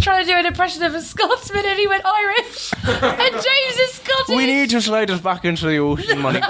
trying to do an impression of a Scotsman and he went Irish. And James is Scottish. We need to slide us back into the ocean, money.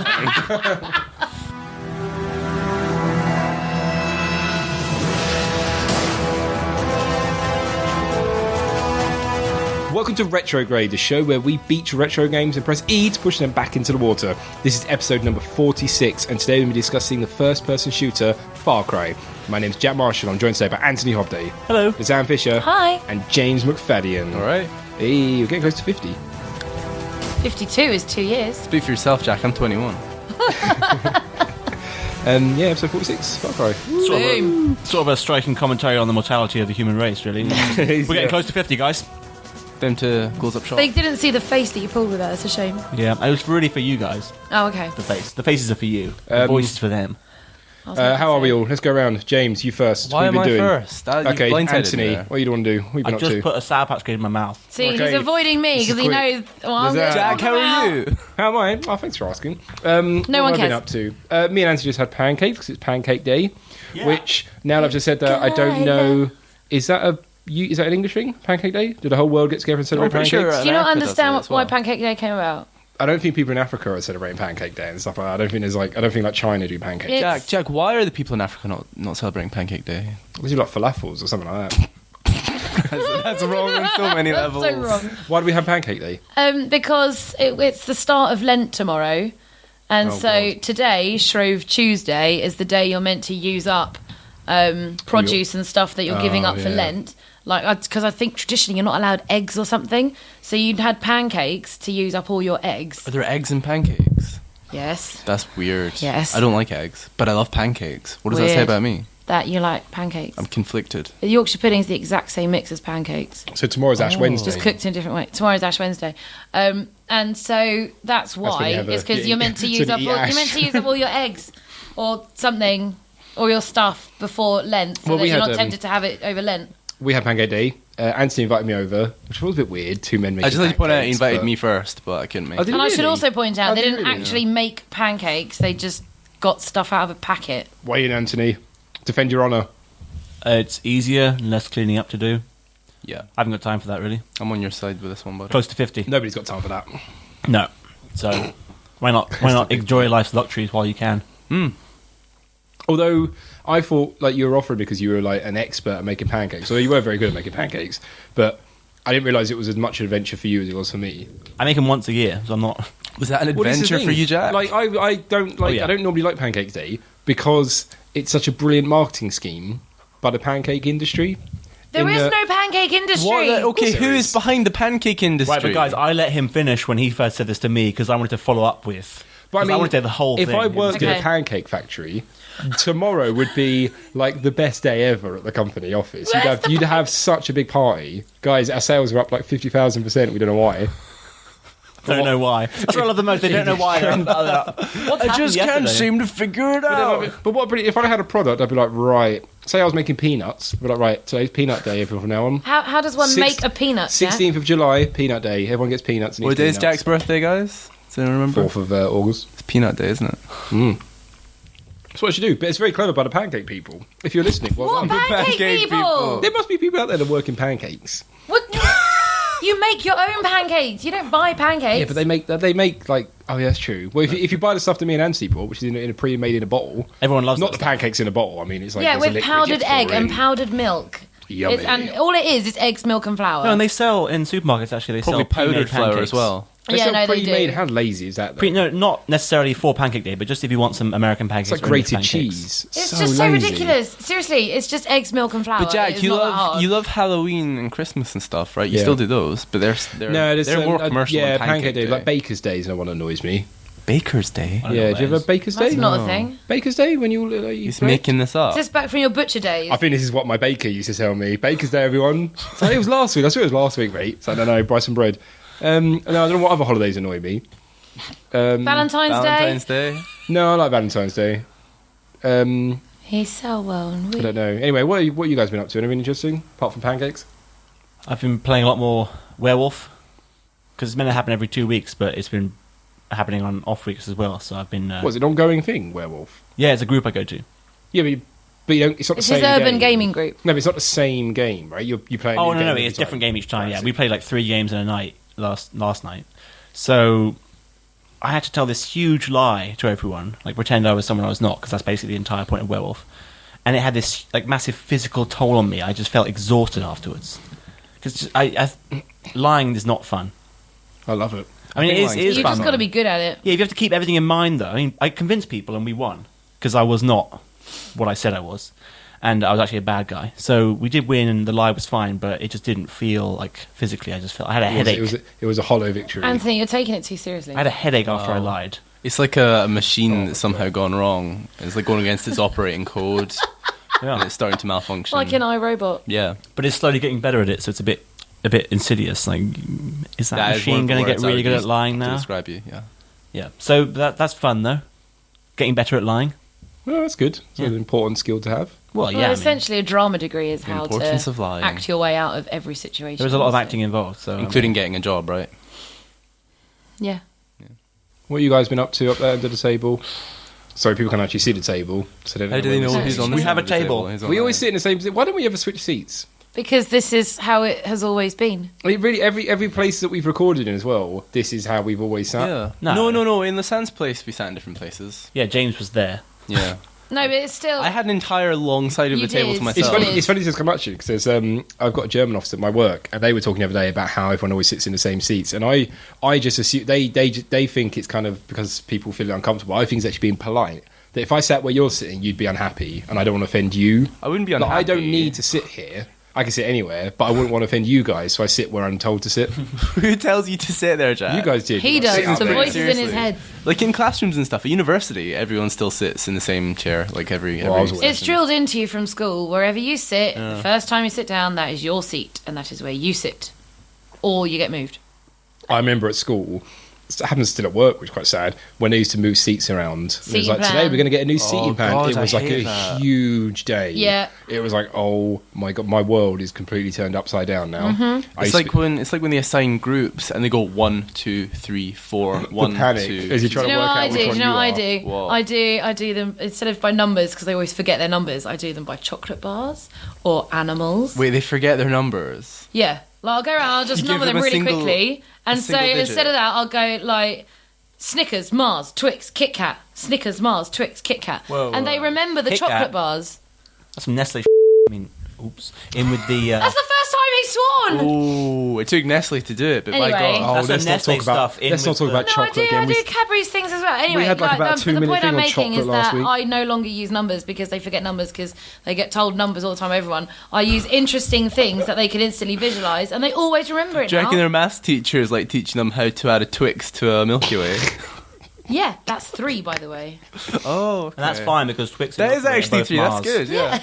Welcome to Retrograde, the show where we beat retro games and press E to push them back into the water. This is episode number 46, and today we'll be discussing the first-person shooter, FarCry. My name's Jack Marshall. I'm joined today by Anthony Hobday. Hello. Zan Fisher. Hi. And James McFadden. All right. Hey, we're getting close to 50. 52 is 2 years. Speak for yourself, Jack. I'm 21. Yeah, episode 46, FarCry. Sort of a striking commentary on the mortality of the human race, really. We're getting close to 50, guys. Them to goals up short. They didn't see the face that you pulled with that. It's a shame. Yeah, it was really for you guys. Oh, okay. The face. The faces are for you. The voice is for them. How are we all? Let's go around. James, you first. Why what have am you been I doing? first? Okay, Anthony, what do you want to do? What have you been I up just to? put a Sour Patch Kid in my mouth. See, Okay. he's avoiding me because he quick. knows what I'm There's going that. to Jack, how are you? How am I? Oh, thanks for asking. No what one have I been cares. up to? Me and Anthony just had pancakes because it's Pancake Day, Yeah. which, now that I've just said that, I don't know, is that an English thing? Pancake Day? Do the whole world get together and celebrate I'm pretty pancakes? sure, Do you not America does understand it as why well. Pancake Day came about? I don't think people in Africa are celebrating Pancake Day and stuff like that. I don't think China do pancakes. Yeah. Jack, why are the people in Africa not celebrating Pancake Day? They do like falafels or something like that. That's wrong on so many That's levels. so wrong. Why do we have Pancake Day? Because it's the start of Lent tomorrow. And Oh, so God. today, Shrove Tuesday, is the day you're meant to use up produce and stuff that you're giving up for yeah. Lent. Because I think traditionally you're not allowed eggs or something. So you'd had pancakes to use up all your eggs. Are there eggs in pancakes? Yes. That's weird. Yes. I don't like eggs, but I love pancakes. What does that say Weird. about me? That you like pancakes. I'm conflicted. The Yorkshire pudding's the exact same mix as pancakes. So tomorrow's Ash Wednesday. Just cooked in a different way. Tomorrow's Ash Wednesday, and so that's when why. you have It's a- because yeah, you're meant to so use you up. eat All, ash. you're meant to use up all your eggs, or something, or your stuff before Lent, so Well, that we you're had, not tempted to have it over Lent. We had Pancake Day. Anthony invited me over, which was a bit weird. Two men making I just like to point out he pancakes, invited but- me first, but I couldn't make Oh, it. did And I should really? also point out Oh, they did didn't really? actually make pancakes; they just got stuff out of a packet. Weigh in, Anthony. Defend your honour. It's easier and less cleaning up to do. Yeah, I haven't got time for that, really. I'm on your side with this one, buddy. Close to 50. Nobody's got time for that. No. So, why not enjoy life's luxuries while you can? Although I thought like you were offered because you were like an expert at making pancakes. So you were very good at making pancakes, but I didn't realise it was as much an adventure for you as it was for me. I make them once a year, so I'm not... Was that an Well, this is the adventure for thing. you, Jack? Like I don't like Oh, yeah. I don't normally like Pancake Day because it's such a brilliant marketing scheme by the pancake industry. There In is the- no pancake industry. What? Okay, Of course who there is is. behind the pancake industry? Right, but guys, I let him finish when he first said this to me because I wanted to follow up with... But I 'cause mean, wanted to have the whole if thing. I worked in Okay. a pancake factory, tomorrow would be like the best day ever at the company office. You'd have such a big party, guys. Our sales are up like 50,000%. We don't know why. don't know why. That's what I love the most. They don't know why. What's I just can't yesterday? seem to figure it out. But what? If I had a product, I'd be like, right. Say I was making peanuts. I'd be like, right. Today's peanut day. Everyone from now on. How does one make a peanut? Jack? 16th of July, peanut day. Everyone gets peanuts. And What eats day is peanuts. Jack's birthday, guys? Does anyone remember? 4th of August. It's peanut day, isn't it? That's what I should do. But it's very clever by the pancake people. If you're listening, well What done. pancake Pancake people? people. There must be people out there that work in pancakes. What? You make your own pancakes. You don't buy pancakes. Yeah, but they make like, oh yeah, that's true. Well, if you buy the stuff that me and Anthony bought, which is in a pre-made in a bottle, Everyone loves not that the pancakes in a bottle. I mean, it's like yeah, there's a with liquid powdered you have egg to pour and in. powdered milk. Yummy. And all it is eggs, milk, and flour. No, and they sell in supermarkets, actually. They Probably sell pre-made powdered flour pancakes. as well. They Yeah, sell no, they pre-made. do. How lazy is that? Though? No, not necessarily for Pancake Day, but just if you want some American It's pancakes. like or English grated pancakes. cheese. It's so just so lazy. ridiculous. Seriously, it's just eggs, milk, and flour. But Jack, It's you not that love hard. you love Halloween and Christmas and stuff, right? You Yeah. still do those, but they're No, they're more commercial Yeah, than Pancake Day, Day. like Baker's Day is no one annoys me. Baker's Day. I don't know Yeah, what do you that have a is. Baker's That's Day? not No. a thing. Baker's Day when you He's bread? making this up. Is this back from your butcher days? I think this is what my baker used to tell me. Baker's Day, everyone. So it was last week. I swear it was last week, mate. So I don't know. Buy some bread. No, I don't know what other holidays annoy me. Valentine's Day. Day. No, I like Valentine's Day. I He's so well and don't know. Anyway, what you guys been up to? Anything interesting apart from pancakes? I've been playing a lot more Werewolf because it's meant to happen every 2 weeks, but it's been happening on off weeks as well. So I've been. Was it an ongoing thing, Werewolf? Yeah, it's a group I go to. Yeah, but But you don't. It's not It's the his same urban game. gaming group. No, but it's not the same game, right? You play. Oh no, it's a different game each time. Yeah, we played like 3 games in a night last night. So I had to tell this huge lie to everyone, like pretend I was someone I was not, because that's basically the entire point of Werewolf. And it had this like massive physical toll on me. I just felt exhausted afterwards because lying is not fun. I love it. I mean, it is You fun. just got to be good at it. Yeah, you have to keep everything in mind, though. I mean, I convinced people, and we won because I was not what I said I was, and I was actually a bad guy. So we did win, and the lie was fine, but it just didn't feel like physically. I had a headache. It was a hollow victory. Anthony, you're taking it too seriously. I had a headache after I lied. It's like a machine that's somehow gone wrong. It's like going against its operating code, and Yeah, it's starting to malfunction. Like in iRobot. Yeah. but it's slowly getting better at it, so it's a bit insidious. Like, is that That is one machine of the going to get words I really would good at use lying to now? describe you, yeah. Yeah. So that's fun though. Getting better at lying. Well, that's good. It's an important skill to have. Well, Well, yeah. I mean, essentially, a drama degree is how importance to of lying. act your way out of every situation. there was a lot of so- acting involved, so Including getting a job, right? Yeah. What have you guys been up to up there under the table? Sorry, people can't actually see the table. So they don't How do they where know this who's is. on the We have side a of the table. Who's on We the- always sit in the same. Why don't we ever switch seats? Because this is how it has always been. I mean, really, every place that we've recorded in as well. This is how we've always sat. Yeah. No. No. In the Sans place, we sat in different places. yeah, James was there. Yeah. No, but it's still. I had an entire long side of You the table did. to It's myself. funny. It's funny to come at you because I've got a German office at my work, and they were talking the other day about how everyone always sits in the same seats, and I just assume they think it's kind of because people feel uncomfortable. I think it's actually being polite. That if I sat where you're sitting, you'd be unhappy, and I don't want to offend you. I wouldn't be Like, unhappy. I don't need to sit here. I can sit anywhere, but I wouldn't want to offend you guys, so I sit where I'm told to sit. Who tells you to sit there, Jack? You guys did. He You guys does. sit up The there. voices in his Seriously. head. Like in classrooms and stuff, at university, everyone still sits in the same chair, like every Well, I was always- It's drilled into you from school. Wherever you sit, the first time you sit down, that is your seat, and that is where you sit, or you get moved. I remember at school, it happens still at work, which is quite sad, when they used to move seats around. And it was Seating like, today plan. we're going to get a new seating plan. God, It was I like hate a that. huge day. Yeah. It was like, oh my God, my world is completely turned upside down now. Mm-hmm. I It's used like when they assign groups and they go 1, 2, 3, 4, 1, panic 2. as you try Do you to know work what I out do? which Do one you know what I you do? What? I do them instead of by numbers because they always forget their numbers. I do them by chocolate bars or animals. Wait, they forget their numbers. Yeah, like I'll go around, I'll just You number give them them a really single- quickly, and a so single digit. instead of that, I'll go like Snickers, Mars, Twix, Kit Kat, Snickers, Mars, Twix, Kit Kat, Whoa, and they whoa. remember the Kit chocolate Kat? bars. That's some Nestle. I mean, oops. In with the. That's the first time he's sworn. Oh, it took Nestle to do it, but Anyway. by God. Oh, That's let's some not Nestle talk about stuff in let's not with talk the- about No, chocolate I again. do Cadbury's things as well. Anyway, had, like, about a 2 the minute point thing I'm on making is chocolate last that week. I no longer use numbers because they forget numbers because they get told numbers all the time. Everyone, I use interesting things that they can instantly visualize, and they always remember it Do you reckon now. their maths teacher is like teaching them how to add a Twix to a Milky Way? Yeah, that's 3, by the way. Oh, okay. And that's fine because Twix. That and is Milky Way are actually both 3, Mars. that's good, yeah.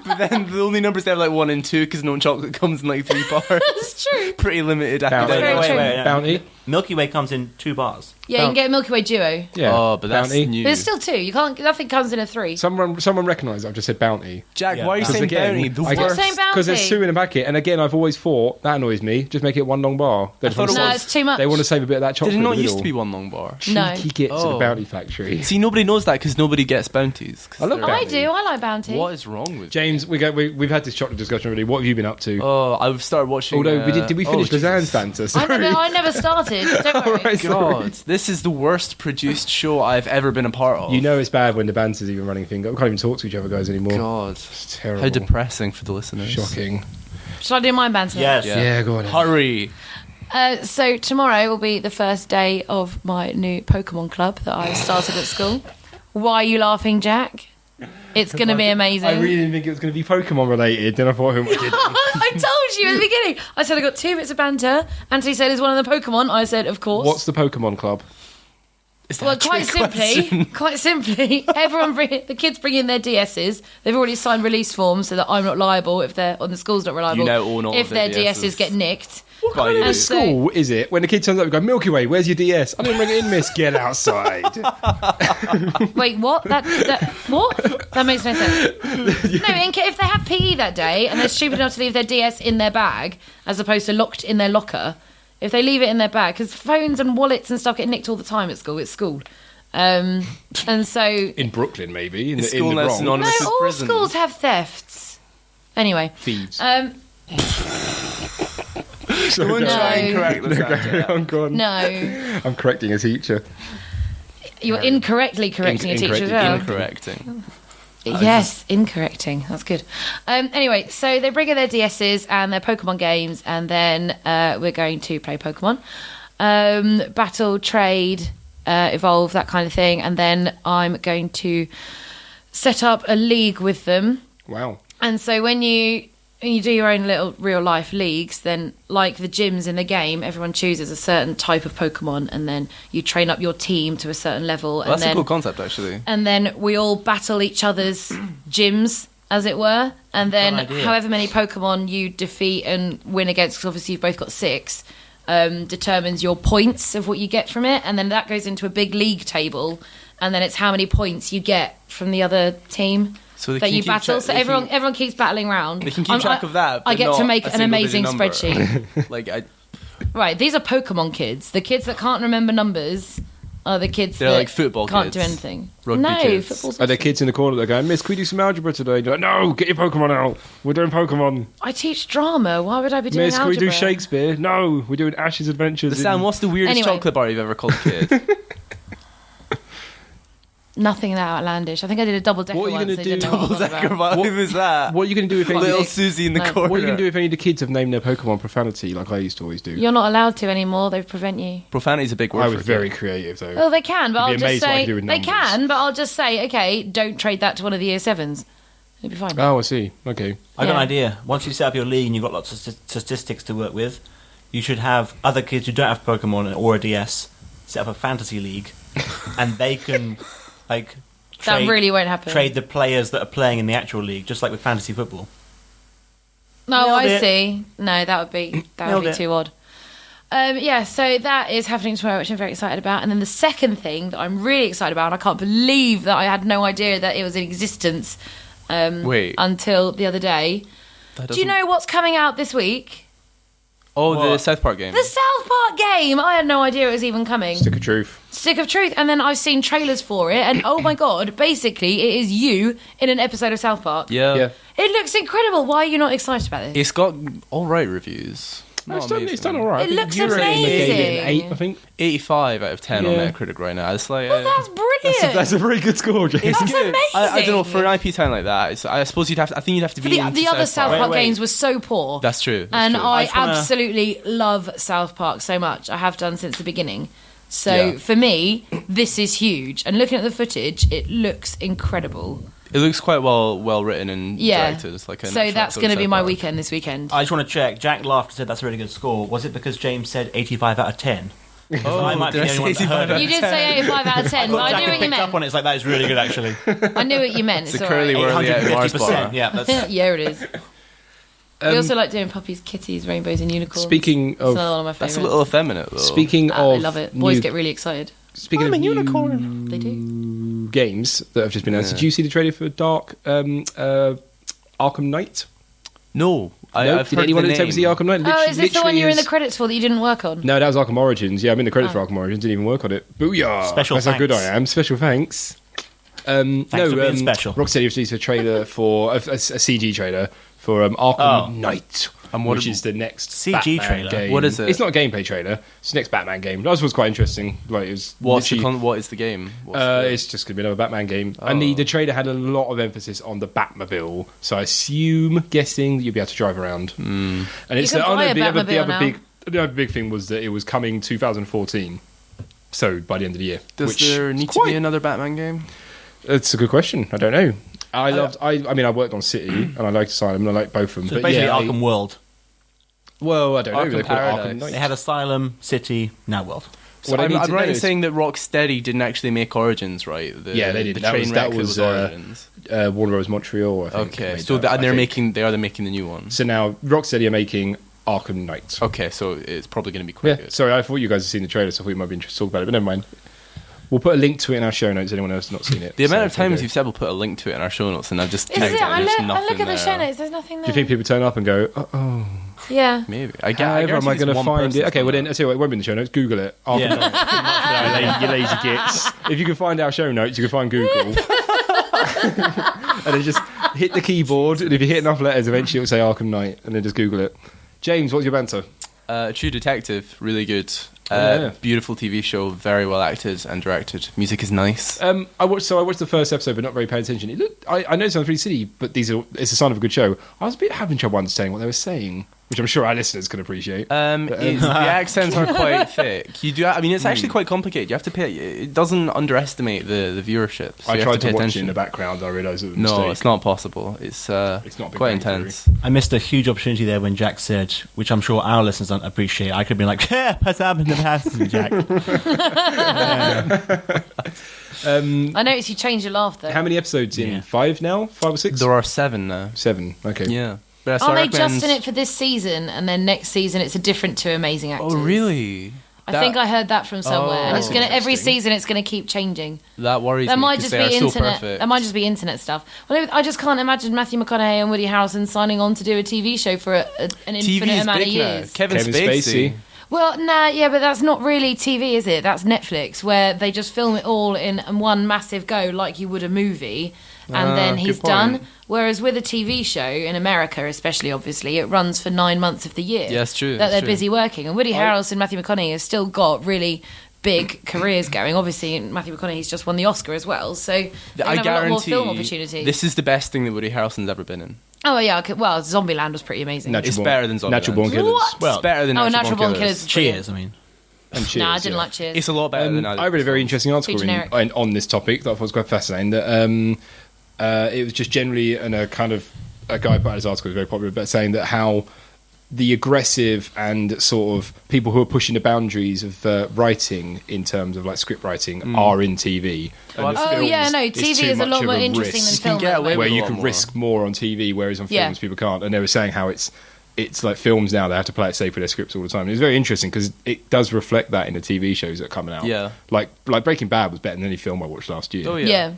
But then the only numbers they have like 1 and 2 because no chocolate comes in like 3 bars. That's true. Pretty limited Bounty. academic. Very true. no. Bounty. Milky Way comes in 2 bars. Yeah, you can get Milky Way Duo. Yeah. Oh, but that's Bounty. new. There's still 2. You can't. Nothing comes in a 3. Someone recognise I've just said bounty. Jack, Yeah, why are you Because saying again, Bounty? The I Stop worst. saying Bounty. Because there's 2 in a packet, and again, I've always thought that annoys me. Just make it one long bar. They thought it No, was- it's too much. They want to save a bit of that chocolate. Did it in not the used to be middle. 1 long bar? No. Cheeky gits at the Oh. Bounty Factory. See, nobody knows that because nobody gets bounties. 'cause I love they're- Bounty. I do. I like Bounty. What is wrong with James, we've had this chocolate discussion already. What have you been up to? Oh, I've started watching. Although did we finish the Jesus. Zan Santa? I Sorry. never started. Don't worry. Alright, sorry. God, this is the worst produced show I've ever been a part of. You know it's bad when the banter's even running thing. We can't even talk to each other guys anymore. God, It's terrible. how depressing for the listeners. Shocking. Shall I do my Bounty? Yes. Yeah, go on. then. Hurry. So tomorrow will be the first day of my new Pokemon club that I started at school. Why are you laughing, Jack? It's going to be amazing. I really didn't think it was going to be Pokemon related. Then I thought, who am I kidding? I told you at the beginning. I said I got 2 bits of banter. Anthony said, "Is one of the Pokemon?" I said, "Of course." What's the Pokemon Club? Is that Well, a trick quite question? simply, the kids bring in their DSs. They've already signed release forms so that I'm not liable if they're, or the school's not reliable. You now own all if of their their DSs. DSs get nicked. What kind you of do. school is it when the kid turns up and go, Milky Way, where's your DS? I didn't bring it in, miss. Get outside. Wait, what? What? That makes no sense. No, if they have PE that day and they're stupid enough to leave their DS in their bag as opposed to locked in their locker, if they leave it in their bag, because phones and wallets and stuff get nicked all the time at school. It's school. And so In Brooklyn, maybe. In school the now Bronx. synonymous no, with all prison. schools have thefts. Anyway, Thieves. Don't try and correct this. I'm gone. no, I'm correcting a teacher. you're incorrectly correcting a teacher as well. Incorrecting. Yes, incorrecting. That's good. Anyway, so they bring in their DSs and their Pokemon games, and then we're going to play Pokemon. Battle, trade, evolve, that kind of thing. And then I'm going to set up a league with them. Wow. And so when you do your own little real life leagues, then like the gyms in the game, everyone chooses a certain type of Pokemon, and then you train up your team to a certain level. Well, and that's then, a cool concept, actually. And then we all battle each other's gyms, as it were. And then Good idea. however many Pokemon you defeat and win against, because obviously you've both got 6, determines your points of what you get from it. And then that goes into a big league table, and then it's how many points you get from the other team. So they that can you keep battle, track- so they everyone can- everyone keeps battling round. They can keep track of that. I but get to not make a an amazing single digit number. spreadsheet. Like Right, these are Pokemon kids. The kids that can't remember numbers are the kids They're that like football can't kids. do anything. Rugby no, kids. football's Are there awesome. kids in the corner that are going, Miss, can we do some algebra today? And you're like, no, get your Pokemon out. We're doing Pokemon. I teach drama. Why would I be doing Miss, can we algebra? do Shakespeare? No, we're doing Ash's Adventures. Sam, what's the weirdest Anyway. chocolate bar you've ever called a kid? Nothing that outlandish. I think I did a double decker What are you once. gonna they do? didn't know what I was on Double-decker about. bar. Who was that? What are you going to do if any Little Susie in the No. corner. What are you going to do if any of the kids have named their Pokemon profanity, like I used to always do? You're not allowed to anymore. They prevent you. Profanity's a big word I for was a very kid. creative, though. Well, they can, but You'd I'll be just amazed what I say could do with they numbers. can, but I'll just say, okay, don't trade that to one of the year 7s. It'll be fine. Oh, I see. Okay. I got an Yeah. idea. Once you set up your league and you've got lots of statistics to work with, you should have other kids who don't have Pokemon or a DS set up a fantasy league, and they can like That really won't happen. trade the players that are playing in the actual league, just like with fantasy football. No, Nailed I it. see. No, that would be Nailed it. too odd. Yeah, so that is happening tomorrow, which I'm very excited about. And then the second thing that I'm really excited about, and I can't believe that I had no idea that it was in existence Wait. until the other day. That Do you doesn't- know what's coming out this week? Oh, the What? South Park game. The South Park game! I had no idea it was even coming. Stick of truth. Stick of Truth. And then I've seen trailers for it, and oh my god, basically it is you in an episode of South Park. Yeah. Yeah. It looks incredible. Why are you not excited about this? It's got all right reviews. No, Not it's done Oh, amazing. all right. It looks You're rating the game amazing. an 8, I think. 85 out of 10 on Yeah. Metacritic right now. It's like Well, that's brilliant. That's a very good score, James. it's That's good. I don't know, amazing. for an IP time like that, I suppose you'd have to. I think you'd have to For be the into other South Park Wait. games were so poor. That's true. That's And true. I just wanna- absolutely love South Park so much. I have done since the beginning. So Yeah. for me, this is huge. And looking at the footage, it looks incredible. It looks quite well written and Yeah. directed. It's like an So actual that's episode going to of be South my Park. weekend this weekend. I just want to check. Jack laughed and said that's a really good score. Was it because James said 85 out of 10? Oh, I might be did the I only one say that heard 85 it. You did say 85 out of 10, but I Jack knew had what you picked up on meant. it. It's like, that is really good, actually. I knew what you meant. It's It's a all curly right. whirly out of Mars bar. 850%. Yeah, that's Yeah, it is. We also like doing puppies, kitties, rainbows, and unicorns. Speaking It's of another one of my That's favourites. a little effeminate though. speaking I of love it. Boys new- get really excited. speaking of new They do. games that have just been announced. Yeah. Did you see the trailer for Arkham Knight? No, No? I've Did heard anyone the ever see name. Arkham Knight? Oh, is this the one you were in the is- credits for that you didn't work on? No, that was Arkham Origins. Yeah, I'm in the credits Oh. for Arkham Origins. Didn't even work on it. Booyah! Special That's how good I thanks. am. Special thanks. Thanks for being special. Rocksteady released a trailer for a CG trailer for Arkham Knight, And what which did- is the next CG Batman trailer? game. What is it? It's not a gameplay trailer. It's the next Batman game. That was quite interesting. Like it was What is literally- the game? What's the- it's just going to be another Batman game. And the trailer had a lot of emphasis on the Batmobile. So I assume, guessing, that you'll be able to drive around. And it's can buy a the Batmobile now. other big thing was that it was coming 2014. So by the end of the year. Does which there is need to be another Batman game? It's a good question. I don't know. I mean, I worked on City and I liked Asylum and I like both of them. So but basically yeah, Arkham World. well, I don't know. Arkham They call it Paradise. Arkham Knight. They had Asylum, City, now World. So What I I'm need to right know in is- saying that Rocksteady didn't actually make Origins, right? Yeah, they did. The That train was- wreck that that was, was Origins. Warner Bros. Montreal, I think. Okay, made so that, I they're think. making the new one. So now Rocksteady are making Arkham Knight. Okay, so it's probably going to be quite Yeah, good. sorry, I thought you guys had seen the trailer, so I thought you might be interested to talk about it, but never mind. We'll put a link to it in our show notes. Anyone else not seen it? The amount of So there you times go. you've said we'll put a link to it in our show notes, and I've just Is checked it? it, and I there's look nothing at the there. show notes. There's nothing there. Do you think people turn up and go, oh, Yeah. Maybe. However am I going to find it? Okay, well then, I'll tell you what, it won't be in the show notes. Google it. Arkham Yeah. Knight. You lazy gits. If you can find our show notes, you can find Google. And then just hit the keyboard, and if you hit enough letters, eventually it'll say Arkham Knight, and then just Google it. James, what's your banter? True Detective, really good. Yeah. Beautiful TV show, very well acted and directed. Music is nice. I watched the first episode, but not very paying attention. It looked, I know it sounds pretty silly, but it's a sign of a good show. I was a bit having trouble understanding what they were saying, which I'm sure our listeners can appreciate. The accents are quite thick. You do. I mean, it's actually quite complicated. You have to pay. It doesn't underestimate the viewership. So I you have tried to pay watch attention. it in the background. I realised it was a mistake. No, it's not possible. It's not Big quite Bang intense. I missed a huge opportunity there when Jack said, which I'm sure our listeners don't appreciate. I could have been like, "Yeah, what's happened in the past, Jack?" I noticed you changed your laugh though. How many episodes in? Yeah. 5 now? 5 or 6? There are 7 now. 7. Okay. Yeah. But Aren't they just in it for this season, and then next season it's a different two amazing actors? Oh, really? I think I heard that from somewhere. And that's it's gonna every interesting. season it's gonna keep changing. That worries That me. might 'Cause just they be are so internet. perfect. That might just be internet stuff. Well, I just can't imagine Matthew McConaughey and Woody Harrelson signing on to do a TV show for an TV infinite is amount of big now. years. Kevin Spacey. Well, nah, yeah, but that's not really TV, is it? That's Netflix, where they just film it all in one massive go, like you would a movie, and then good he's point. done. Whereas with a TV show, in America especially, obviously, it runs for 9 months of the year. Yeah, it's true, That it's they're true. busy working. And Woody Harrelson and Matthew McConaughey have still got really big careers going. Obviously, Matthew McConaughey's just won the Oscar as well, so they I have a lot more guarantee film opportunities. this is the best thing that Woody Harrelson's ever been in. Oh, yeah, okay. Well, Zombieland was pretty amazing. It's better than Zombieland. Natural Born Killers. What? Well, it's better than Natural Born Killers. Cheers, I mean. And Cheers, Nah, I didn't yeah. like Cheers. It's a lot better than I read a very interesting article Too generic. on this topic that I thought was quite fascinating. That it was just generally, and a guy put out his article, was very popular, but saying that how the aggressive and sort of people who are pushing the boundaries of writing in terms of like script writing are in TV. Well, And the Oh, films, yeah, no, it's TV too is a much lot of more interesting risk than film. get at the away moment. where with a you lot can more. risk more on TV, whereas on Yeah. films people can't. And they were saying how it's like films now, they have to play it safe with their scripts all the time. It's very interesting because it does reflect that in the TV shows that are coming out. Yeah. Like Breaking Bad was better than any film I watched last year. Oh, Yeah.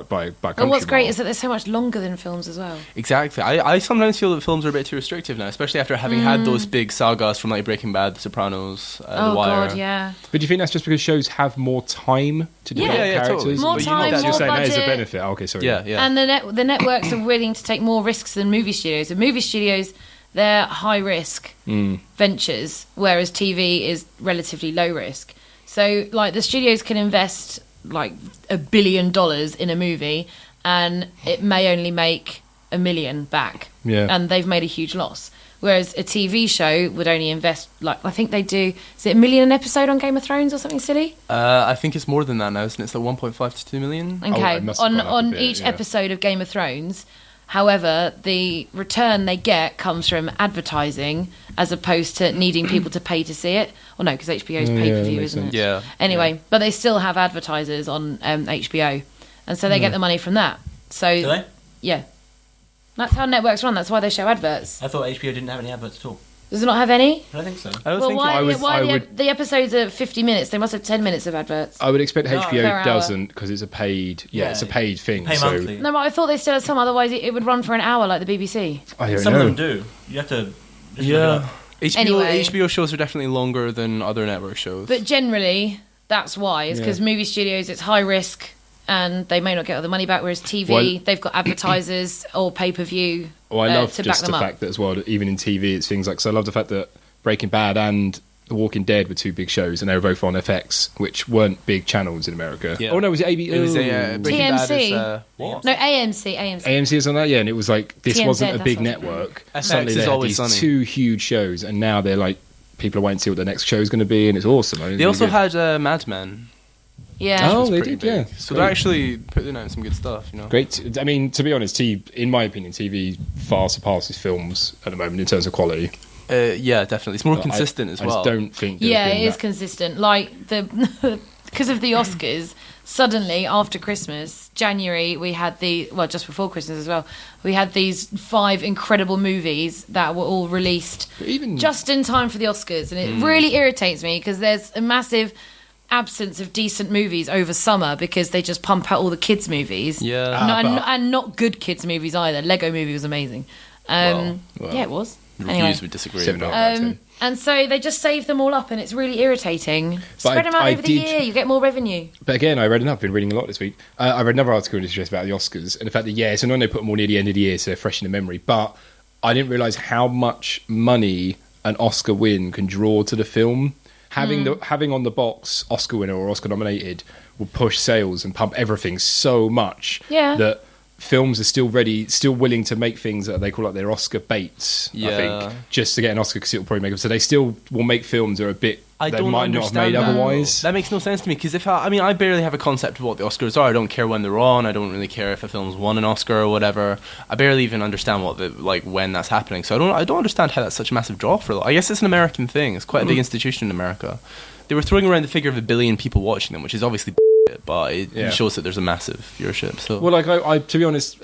By But what's great mile. is that they're so much longer than films as well. Exactly. I sometimes feel that films are a bit too restrictive now, especially after having had those big sagas from like Breaking Bad, The Sopranos, The Oh, Wire. God, yeah. But do you think that's just because shows have more time to develop Yeah, yeah, characters? totally. More But you time, need that- You're more saying that is a budget. benefit. Oh, okay, sorry. Yeah, yeah. And the networks are willing to take more risks than movie studios. And movie studios, they're high risk ventures, whereas TV is relatively low risk. So, like, the studios can invest like $1 billion in a movie, and it may only make $1 million back. Yeah. And they've made a huge loss. Whereas a TV show would only invest, like, I think they do, is it $1 million an episode on Game of Thrones or something silly? I think it's more than that now, isn't it? It's like 1.5 to 2 million. Okay, it must have on gone up a on bit, each yeah. episode of Game of Thrones. However, the return they get comes from advertising as opposed to needing people to pay to see it. Well, no, because HBO's Oh, yeah, pay per that view, makes isn't sense. it? Yeah. Anyway, but they still have advertisers on HBO, and so they get the money from that. So Do they? yeah, that's how networks run. That's why they show adverts. I thought HBO didn't have any adverts at all. Does it not have any? I don't think so. I was Well, thinking. why I the episodes are 50 minutes? They must have 10 minutes of adverts. I would expect per HBO hour. doesn't because it's a paid. Yeah, Yeah, it's a paid thing. Pay so monthly. No, but I thought they still had some. Otherwise, it would run for an hour like the BBC. I don't Some know. of them do. You have to. Just Yeah. HBO, Anyway. HBO shows are definitely longer than other network shows. But generally, that's why. It's because Yeah. movie studios, it's high risk and they may not get all the money back. Whereas TV, Well- they've got advertisers or pay per view Well, I love to back just them the up. fact that as well, that even in TV, it's things like. So I love the fact that Breaking Bad and The Walking Dead were two big shows, and they were both on FX, which weren't big channels in America. Yeah. Oh no, was it AB? it was oh. Breaking Bad TMC. is, what? No, AMC. AMC is on that, yeah, and it was like this TMZ, wasn't a that's big what- network. FX Suddenly is they had always these sunny. two huge shows, and now they're like people are waiting to see what the next show is going to be, and it's awesome. I mean, They it's also really good. had Mad Men. Yeah. Oh, was they pretty did, yeah. big. So Great. they're actually putting out some good stuff, you know. Great. I mean, to be honest, in my opinion, TV far surpasses films at the moment in terms of quality. Yeah, definitely. It's more But consistent as I well. just don't think. there's Yeah, been it is that- consistent. Like, because of the Oscars, suddenly after Christmas, January, we had just before Christmas as well, we had these 5 incredible movies that were all released But even just in time for the Oscars, and it really irritates me because there's a massive absence of decent movies over summer because they just pump out all the kids movies. Yeah. No, but- and not good kids movies either. Lego Movie was amazing. Well. Yeah, it was. Reviews would disagree. 7.5 but- out of 10. And so they just save them all up, and it's really irritating. Spread them out I over the did- year, you get more revenue. But again, I've been reading a lot this week. I read another article in Distress about the Oscars and the fact that, it's annoying they put them all near the end of the year, so they're fresh in the memory. But I didn't realise how much money an Oscar win can draw to the film. Having on the box Oscar winner or Oscar nominated will push sales and pump everything so much that films are still willing to make things that they call like their Oscar baits, I think, just to get an Oscar because it will probably make them. So they still will make films that are a bit they might not have made otherwise. That makes no sense to me because I barely have a concept of what the Oscars are. I don't care when they're on. I don't really care if a film's won an Oscar or whatever. I barely even understand when that's happening. So I don't understand how that's such a massive draw for them. I guess it's an American thing. It's quite a big institution in America. They were throwing around the figure of 1 billion people watching them, which is obviously but it shows that there's a massive viewership. So well, like I to be honest,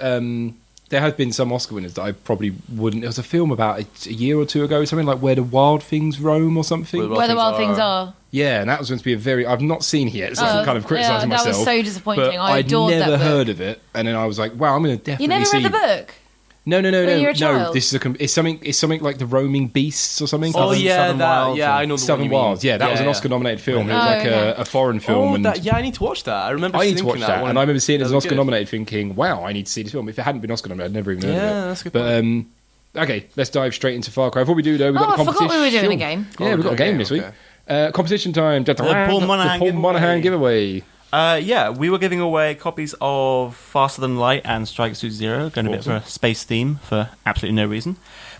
there have been some Oscar winners that I probably wouldn't. There was a film about a year or two ago, something like Where the Wild Things Roam or something. Where the Wild Things Are. Yeah, and that was going to be I've not seen it yet, so I'm kind of criticising myself. That was so disappointing. But I adored that book. I'd never heard of it, and then I was like, wow, I'm going to definitely You never see read the book? No. When you were a child? This is it's something like The Roaming Beasts or something. Southern Wilds. I know the Southern one you mean. Wilds. Yeah, that was an Oscar-nominated film. It was like a foreign film. I need to watch that. I remember. I need to watch that, one. and I remember seeing it as an That was Oscar-nominated, thinking, "Wow, I need to see this film." If it hadn't been Oscar-nominated, I'd never even heard of it. That's a good But okay, let's dive straight into Far Cry. Before we do, though, we've got the I competition. forgot we were doing a game. Yeah, we've got a game this week. Competition time. The Paul Monahan giveaway. We were giving away copies of Faster Than Light and Strike Suit Zero, going a bit for a space theme for absolutely no reason.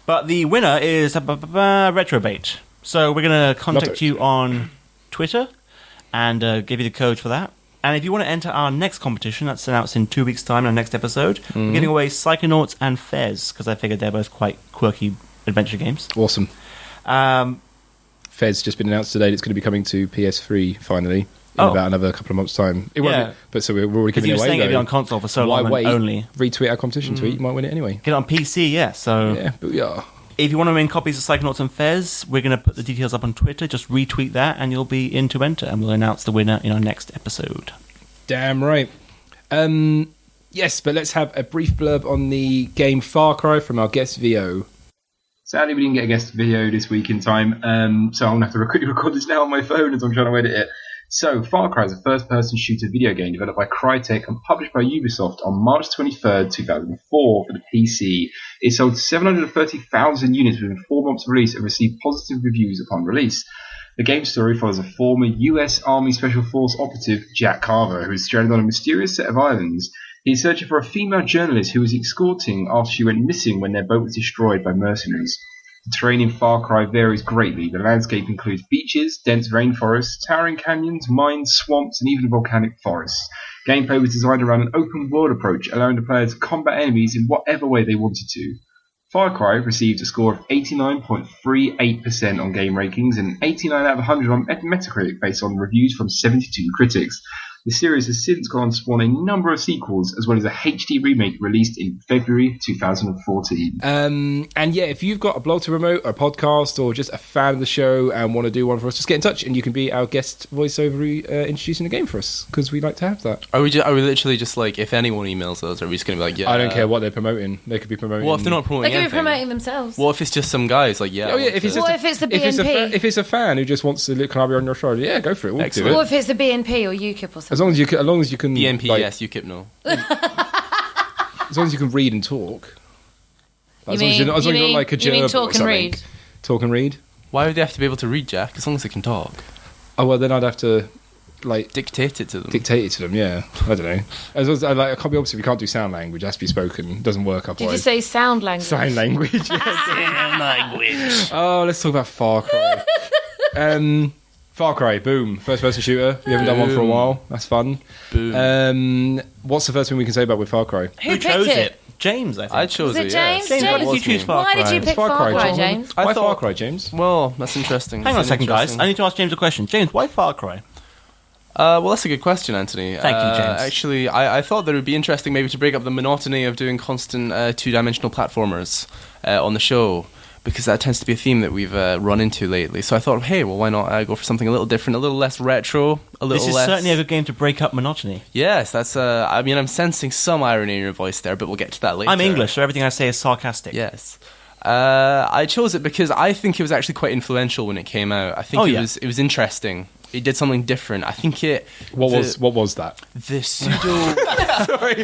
But the winner is Retrograde. So we're going to contact you on Twitter and give you the code for that. And if you want to enter our next competition, that's announced in 2 weeks' time in our next episode, we're giving away Psychonauts and Fez, because I figured they're both quite quirky adventure games. Awesome. Fez just been announced today. It's going to be coming to PS3 finally. In about another couple of months' time. It won't be, but so we're already giving it away. Because you were saying it'd be on console for so long only. Retweet our competition tweet, you might win it anyway. Get it on PC, so... Yeah, booyah. If you want to win copies of Psychonauts and Fez, we're going to put the details up on Twitter. Just retweet that and you'll be in to enter, and we'll announce the winner in our next episode. Damn right. Yes, but let's have a brief blurb on the game Far Cry from our guest VO. Sadly, we didn't get a guest video this week in time, so I'm going to have to quickly record this now on my phone as I'm trying to edit it. So, Far Cry is a first-person shooter video game developed by Crytek and published by Ubisoft on March 23rd, 2004 for the PC. It sold 730,000 units within 4 months of release and received positive reviews upon release. The game's story follows a former US Army Special Force operative, Jack Carver, who is stranded on a mysterious set of islands. He is searching for a female journalist who was escorting after she went missing when their boat was destroyed by mercenaries. The terrain in Far Cry varies greatly. The landscape includes beaches, dense rainforests, towering canyons, mines, swamps, and even volcanic forests. Gameplay was designed around an open-world approach, allowing the players to combat enemies in whatever way they wanted to. Far Cry received a score of 89.38% on game rankings and 89 out of 100 on Metacritic based on reviews from 72 critics. The series has since gone on to spawn a number of sequels, as well as a HD remake released in February 2014. And yeah, if you've got a blog to promote, or a podcast, or just a fan of the show and want to do one for us, just get in touch and you can be our guest voiceover introducing the game for us, because we like to have that. Are we literally just like, if anyone emails us, are we just going to be like, yeah? I don't care what they're promoting. They could be promoting... Well, if they're not promoting They could anything, be promoting themselves. What if it's just some guys, like, yeah. Oh, yeah, if it's what if it's the BNP? If it's a fan who just wants to look, can I be on your show? Yeah, go for it. We'll do it. Or if it's the BNP or UKIP or something. As long as you can BNP, like, yes, UKIP, no. As long as you can read and talk. You mean talk and read? Talk and read. Why would they have to be able to read, Jack? As long as they can talk. Oh well, then I'd have to like dictate it to them. Yeah. I don't know. As long as I can't be obviously we can't do sound language. It has to be spoken. It doesn't work otherwise. Did you say sound language? Sign language. Yes. Sound language. Oh, let's talk about Far Cry. Far Cry, boom. First person shooter. We haven't done one for a while. That's fun. Boom. What's the first thing we can say about with Far Cry? Who chose picked it? James, I think. I chose Was it James? Yes. James, why did you choose Far Cry? Why did you pick Far Cry, James? Why Far Cry, James? Well, that's interesting. Hang on a second, guys. I need to ask James a question. James, why Far Cry? Well, that's a good question, Anthony. Thank you, James. Actually, I thought that it would be interesting maybe to break up the monotony of doing constant two-dimensional platformers on the show, because that tends to be a theme that we've run into lately. So I thought, hey, well, why not go for something a little different, a little less retro, a little less... This is certainly a good game to break up monotony. Yes, that's... I mean, I'm sensing some irony in your voice there, but we'll get to that later. I'm English, so everything I say is sarcastic. Yes. I chose it because I think it was actually quite influential when it came out. I think it was interesting. It did something different. I think it. What was that? The pseudo. Sorry.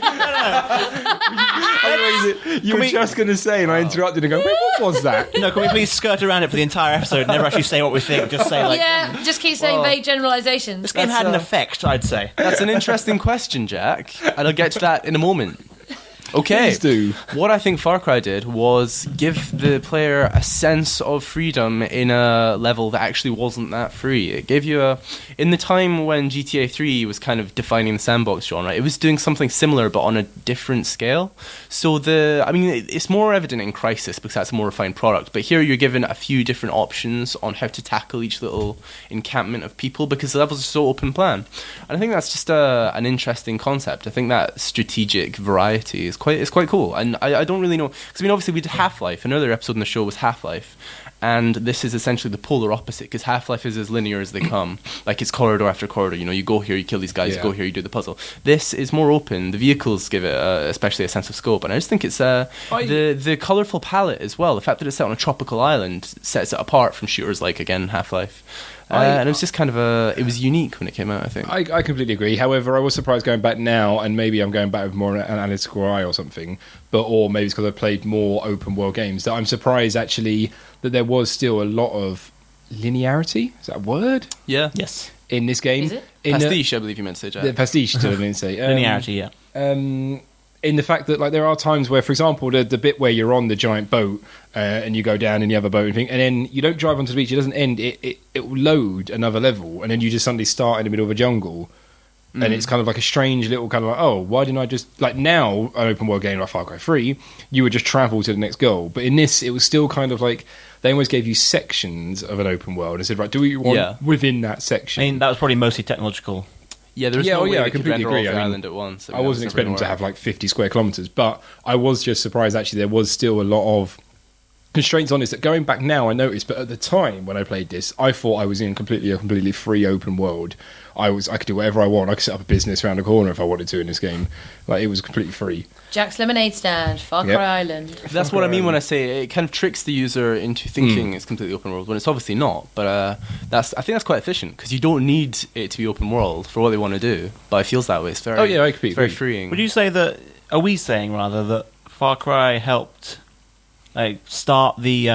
You were just going to say, and I interrupted and go, wait, what was that? No, can we please skirt around it for the entire episode? Never actually say what we think. Just say like. Yeah, just keep saying vague generalisations. This game had an effect, I'd say. That's an interesting question, Jack, and I'll get to that in a moment. Okay. Please do. What I think Far Cry did was give the player a sense of freedom in a level that actually wasn't that free. It gave you in the time when GTA 3 was kind of defining the sandbox genre, it was doing something similar but on a different scale. So it's more evident in Crysis because that's a more refined product, but here you're given a few different options on how to tackle each little encampment of people because the levels are so open plan. And I think that's just an interesting concept. I think that strategic variety is quite cool, and I don't really know because obviously we did Half-Life. Another episode in the show was Half-Life, and this is essentially the polar opposite because Half-Life is as linear as they come. Like it's corridor after corridor. You go here, you kill these guys. You go here, you do the puzzle. This is more open. The vehicles give it especially a sense of scope, and I just think it's the colourful palette as well. The fact that it's set on a tropical island sets it apart from shooters like again Half-Life. And it was just kind of it was unique when it came out, I think. I completely agree. However, I was surprised going back now, and maybe I'm going back with more an analytical eye or something, or maybe it's because I played more open world games, that I'm surprised actually that there was still a lot of linearity. Is that a word? Yeah. Yes. In this game. Is it? Pastiche, I believe you meant to say, Jack. Pastiche, I mean to say. Linearity, yeah. In the fact that there are times where, for example, the bit where you're on the giant boat and you go down and you have a boat and thing, and then you don't drive onto the beach, it doesn't end, it will load another level, and then you just suddenly start in the middle of a jungle. And it's kind of like a strange little kind of like, oh, why didn't I just... Like now, an open world game like Far Cry 3, you would just travel to the next goal. But in this, it was still kind of like... They always gave you sections of an open world and said, right, do what you want within that section. I mean, that was probably mostly technological. Yeah, there's no way I they could completely render agree. off the island at once. I wasn't expecting them to have like 50 square kilometres, but I was just surprised actually there was still a lot of constraints on this that going back now I noticed, but at the time when I played this, I thought I was in a completely free open world. I could do whatever I want. I could set up a business around the corner if I wanted to in this game. Like it was completely free. Jack's Lemonade Stand, Far Cry Island. That's what I mean when I say it kind of tricks the user into thinking it's completely open world when it's obviously not. But I think that's quite efficient because you don't need it to be open world for what they want to do. But it feels that way. It's very it's very freeing. Would you say that? Are we saying rather that Far Cry helped start the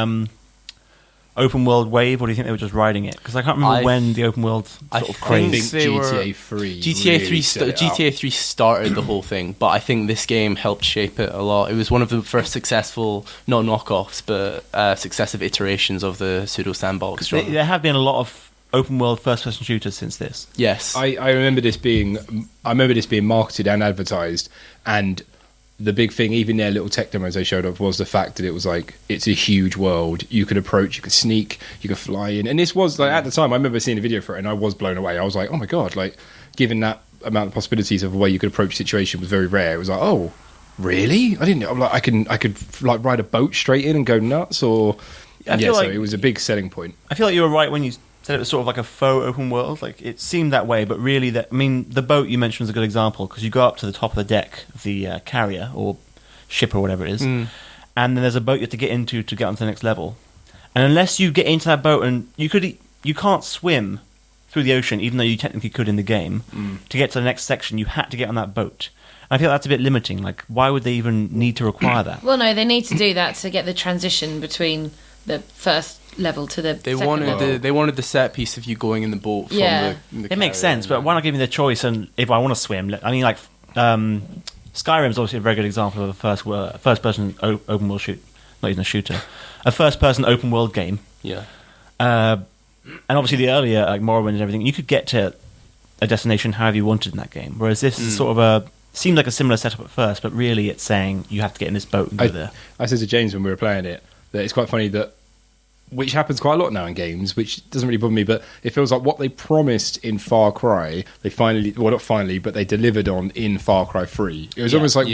open world wave, or do you think they were just riding it? Because I can't remember when the open world sort of craze. I think GTA 3. GTA 3 started the whole thing, but I think this game helped shape it a lot. It was one of the first successful, not knockoffs, but successive iterations of the pseudo sandbox genre. There have been a lot of open world first person shooters since this. Yes, I remember this being marketed and advertised, and the big thing, even their little tech demos they showed off, was the fact that it was like, it's a huge world. You could approach, you could sneak, you could fly in. And this was, like, at the time, I remember seeing a video for it, and I was blown away. I was like, oh my God, like, given that amount of possibilities of a way you could approach a situation was very rare. It was like, oh, really? I didn't know. Like, I could like, ride a boat straight in and go nuts, or... so it was a big selling point. I feel like you were right when you said it was sort of like a faux open world. Like, it seemed that way, but really, the boat you mentioned was a good example, because you go up to the top of the deck of the carrier or ship or whatever it is, and then there's a boat you have to get into to get onto the next level. And unless you get into that boat, and you can't swim through the ocean, even though you technically could in the game, to get to the next section, you had to get on that boat. And I feel that's a bit limiting. Like, why would they even need to require that? Well, no, they need to do that to get the transition between the first level to the second level. They wanted the set piece of you going in the boat from the it makes sense, but why not give me the choice? And if I want to swim, I mean, like, Skyrim's obviously a very good example of a first person open world shoot, not even a shooter, a first person open world game. Yeah. And obviously the earlier, like Morrowind and everything, you could get to a destination however you wanted in that game. Whereas this is sort of seemed like a similar setup at first, but really it's saying you have to get in this boat and go there. I said to James when we were playing it that it's quite funny that, which happens quite a lot now in games, which doesn't really bother me, but it feels like what they promised in Far Cry, they finally, well, not finally, but they delivered on in Far Cry 3. It was almost like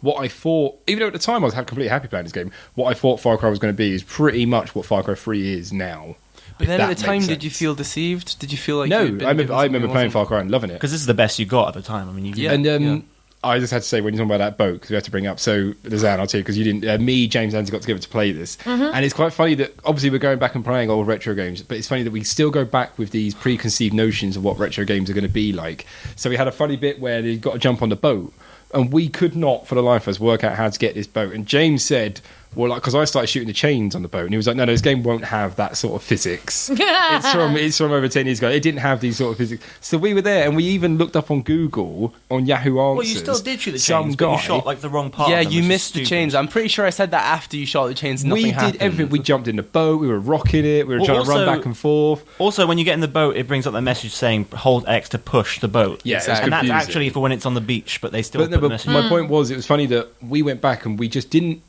what I thought, even though at the time I was completely happy playing this game, what I thought Far Cry was going to be is pretty much what Far Cry 3 is now. But then at the time, did you feel deceived? Did you feel like... No, I remember playing Far Cry and loving it. Because this is the best you got at the time. I mean, I just had to say, when you're talking about that boat, because we have to bring it up. So, Lizanne, I'll tell you, because you didn't. Me, James, and Andy got together to play this. Mm-hmm. And it's quite funny that, obviously, we're going back and playing old retro games, but it's funny that we still go back with these preconceived notions of what retro games are going to be like. So, we had a funny bit where they got to jump on the boat, and we could not, for the life of us, work out how to get this boat. And James said, well, because I started shooting the chains on the boat, and he was like, no, this game won't have that sort of physics. It's from over 10 years ago. It didn't have these sort of physics. So we were there, and we even looked up on Google, on Yahoo Answers. Well, you still did shoot the chains, but you shot like the wrong part. Yeah, of them, you which is missed the stupid. chains. I'm pretty sure I said that after you shot the chains. Nothing We happened. did everything. We jumped in the boat, we were rocking it, we were trying to run back and forth. Also, when you get in the boat, it brings up the message saying hold X to push the boat. Yeah, Exactly. And that's confusing. actually for when it's on the beach, but they still But, put the but message. my point was, it was funny that we went back and we just didn't.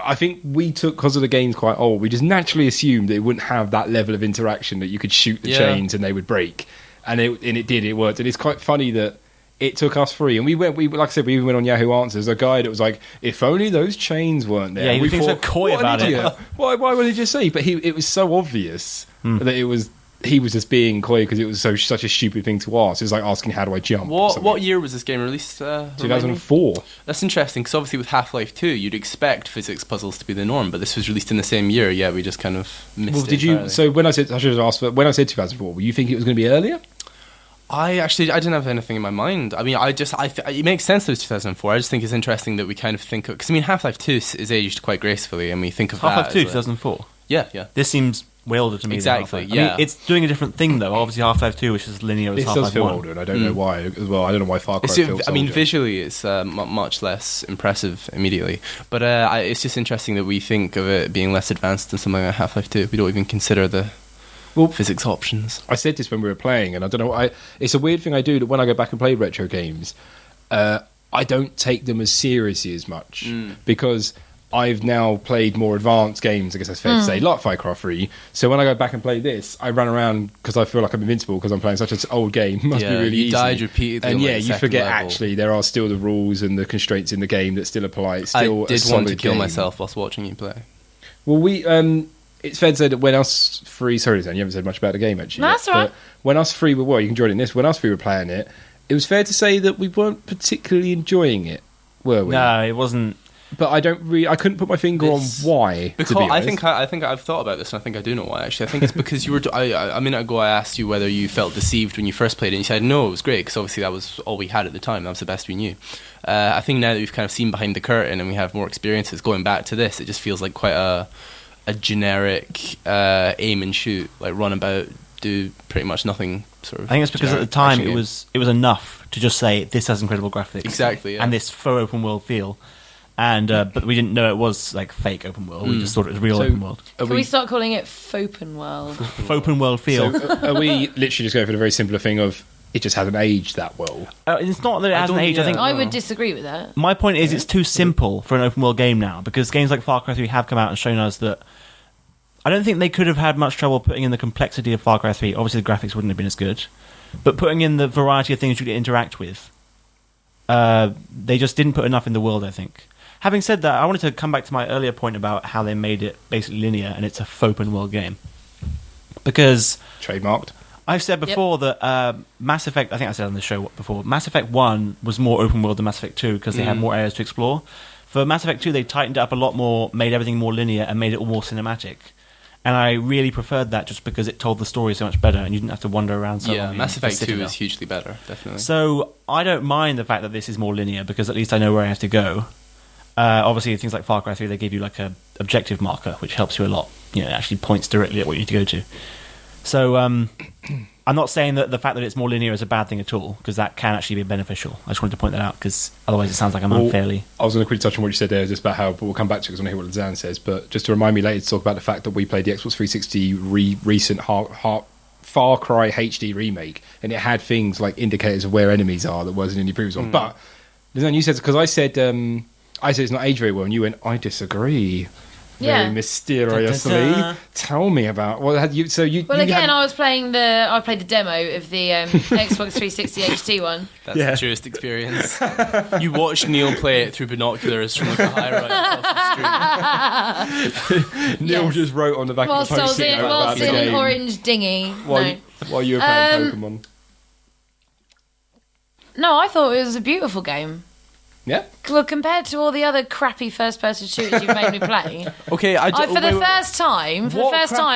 I think we took, because of the game's quite old, we just naturally assumed that it wouldn't have that level of interaction, that you could shoot the chains and they would break, and it did. It worked, and it's quite funny that it took us free. And we like I said, we even went on Yahoo Answers. A guy that was like, if only those chains weren't there. Yeah, he we was so coy what an about it. idiot. Why would he just say? But it was so obvious that he was just being coy because it was such a stupid thing to ask. It was like asking, how do I jump? What year was this game released? 2004. That's interesting, because obviously with Half-Life 2, you'd expect physics puzzles to be the norm, but this was released in the same year. Yeah, we just kind of missed Well, it. did you? entirely. So when I said, I should have asked. When I said 2004, were you thinking it was going to be earlier? I didn't have anything in my mind. I mean, it makes sense that it was 2004. I just think it's interesting that we kind of think of, because I mean, Half-Life 2 is aged quite gracefully, and we think of Half-Life that 2, as 2004. Yeah. This seems way older to me. Exactly, Than Half-Life. I yeah. mean, it's doing a different thing though. Obviously, Half-Life 2, which is linear, as This Half-Life does feel 1. older, and I don't know why as well. I don't know why FarCry feels I mean, older. visually, it's much less impressive immediately. But it's just interesting that we think of it being less advanced than something like Half-Life 2. We don't even consider the physics options. I said this when we were playing, and I don't know. It's a weird thing I do that when I go back and play retro games, I don't take them as seriously as much because I've now played more advanced games, I guess that's fair to say, like FarCry 3. So when I go back and play this, I run around because I feel like I'm invincible because I'm playing such an old game. It must be really you easy. died repeatedly. And on, yeah, like, you second forget level. actually there are still the rules and the constraints in the game that still apply. It's still I did a want to solid kill game. myself whilst watching you play. Well, it's fair to say that when us three, sorry, Dan, you haven't said much about the game actually. No, that's yet, all right. but when us three were, well, you can join in this. When us three were playing it, it was fair to say that we weren't particularly enjoying it, were we? No, it wasn't. But I couldn't put my finger This- on why. Because to be I honest. think I've thought about this, and I think I do know why. Actually, I think it's because you were. A minute ago, I asked you whether you felt deceived when you first played it, and you said no, it was great because obviously that was all we had at the time. That was the best we knew. I think now that we've kind of seen behind the curtain and we have more experiences, going back to this, it just feels like quite a generic aim and shoot, like run about, do pretty much nothing. Sort of. I think it's because at the generic time action it game. was enough to just say this has incredible graphics, Exactly, yeah. and this faux open world feel, and but we didn't know it was like fake open world. We just thought it was real So- open world, Are Can we start calling it Fopen World? faux open world feel. So are we literally just going for the very simpler thing of it just hasn't aged that well? It's not that it hasn't don't- aged. I yeah. think I would disagree with that. my point is it's too simple for an open world game now because games like Far Cry 3 have come out and shown us that. I don't think they could have had much trouble putting in the complexity of Far Cry 3. Obviously, the graphics wouldn't have been as good, but putting in the variety of things you could interact with, they just didn't put enough in the world, I think. Having said that, I wanted to come back to my earlier point about how they made it basically linear and it's a faux open world game. Because Trademarked. I've said before that Mass Effect, I think I said on the show before, Mass Effect 1 was more open world than Mass Effect 2 because they had more areas to explore. For Mass Effect 2, they tightened it up a lot more, made everything more linear, and made it all more cinematic. And I really preferred that just because it told the story so much better and you didn't have to wander around so long. Yeah, in Mass the Effect 2 Citadel. is hugely better, definitely. So I don't mind the fact that this is more linear because at least I know where I have to go. Obviously, things like Far Cry 3, they give you like a objective marker, which helps you a lot. You know, it actually points directly at what you need to go to. So I'm not saying that the fact that it's more linear is a bad thing at all, because that can actually be beneficial. I just wanted to point that out, because otherwise it sounds like I'm Well, unfairly... I was going to quickly touch on what you said there, just about how, but we'll come back to it because I want to hear what Lizanne says. But just to remind me later to talk about the fact that we played the Xbox 360 recent Far Cry HD remake, and it had things like indicators of where enemies are that wasn't in the previous one. But Lizanne, you said, because I said it's not aged very well, and you went, I disagree. Yeah. Very mysteriously. Da-da-da. Tell me about what had you. So you. Well, you again, had- I played the demo of the Xbox 360 HD one. That's Yeah. the truest experience. You watch Neil play it through binoculars from like a high right across the street. Neil Yes. just wrote on the back Whilst of the I post was in, about the an game orange dinghy. while you were playing Pokemon. No, I thought it was a beautiful game. Yeah. Well, compared to all the other crappy first-person shooters you've made me play, Okay, for the first time,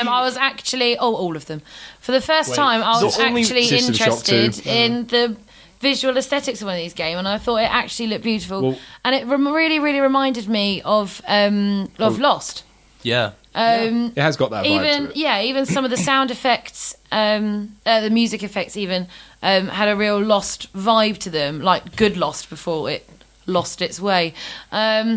I was actually all of them. For the first time, I was the only actually System Shock interested 2. in the visual aesthetics of one of these games, and I thought it actually looked beautiful, Well- and it really, really reminded me of Lost. Yeah. It has got that vibe Even to it. even some of the sound effects, the music effects, even had a real Lost vibe to them, like good Lost before it lost its way. Hey,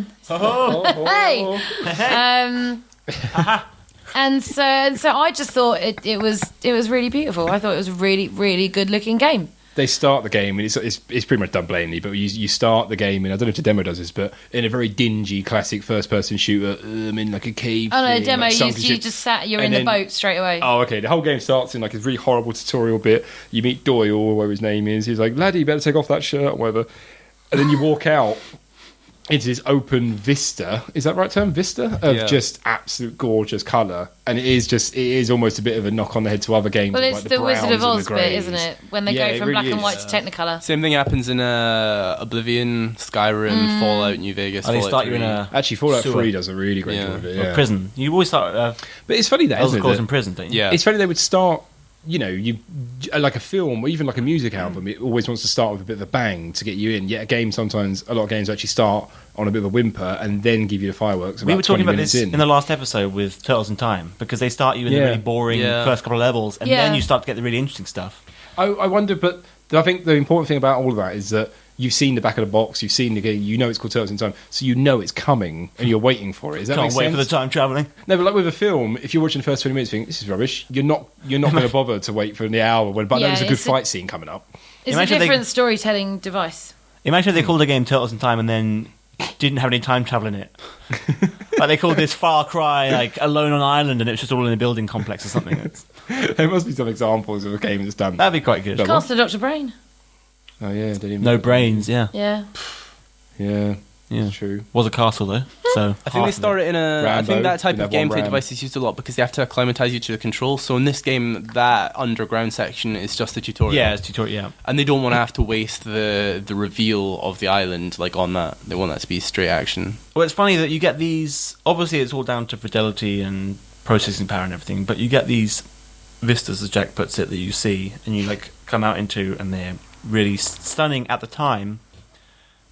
and so I just thought it was really beautiful. I thought it was a really, really good looking game. They start the game, and it's pretty much done blatantly, but you start the game, and I don't know if the demo does this, but in a very dingy, classic first-person shooter, in like a cave. Oh no, thing, demo, like you sunken ship. just sat, you're And in the then- boat straight away. Oh, okay. The whole game starts in like this really horrible tutorial bit. You meet Doyle, whatever his name is. He's like, laddie, you better take off that shirt, or whatever. And then you walk out into this open vista. Is that the right term? Vista? Of Yeah. just absolute gorgeous colour. And it is almost a bit of a knock on the head to other games. Well, of, it's like, the browns Wizard of and the Oz bit, greys. isn't it? When they Yeah, go it from really black and is. white to Technicolor. Same thing happens in Oblivion, Skyrim, Fallout, New Vegas. And they Fallout start you 3. in a Actually, Fallout sewer. 3 does a really great Yeah. job of it. or Yeah. prison. You always start But it's funny that, Elder isn't Scrolls it? in prison, don't you? Yeah. It's funny they would start, you like a film or even like a music album. It always wants to start with a bit of a bang to get you in. Yet a lot of games actually start on a bit of a whimper and then give you the fireworks. We were talking 20 about minutes this in the last episode with Turtles in Time, because they start you in the Yeah. really boring Yeah. first couple of levels, and Yeah. then you start to get the really interesting stuff. I wonder, but I think the important thing about all of that is that you've seen the back of the box, you've seen the game, you know it's called Turtles in Time, so you know it's coming and you're waiting for it. Does that Can't make wait sense? for the time travelling. No, but like with a film, if you're watching the first 20 minutes, you think this is rubbish. You're not going to bother to wait for the hour when, but Yeah, there's a good it's a- fight scene coming up. It's Imagine a they- different storytelling device. Imagine if they called the game Turtles in Time and then didn't have any time travel in it. Like they called this Far Cry, like Alone on Island, and it was just all in a building complex or something. There must be some examples of a game that's done. That'd be quite good. That- Cast the Dr. Brain. Oh yeah, didn't even No brains, yeah. Yeah. Yeah, Yeah. that's true. Was a castle though, so I think they started in a. I Rambo, think that type didn't of have one gameplay Ram. device is used a lot because they have to acclimatize you to the controls. So in this game, that underground section is just a tutorial. Yeah, it's tutorial. Yeah, And they don't want to have to waste the reveal of the island like on that. They want that to be straight action. well, it's funny that you get these. Obviously, it's all down to fidelity and processing power and everything, but you get these vistas, as Jack puts it, that you see and you like come out into, and they're really stunning at the time.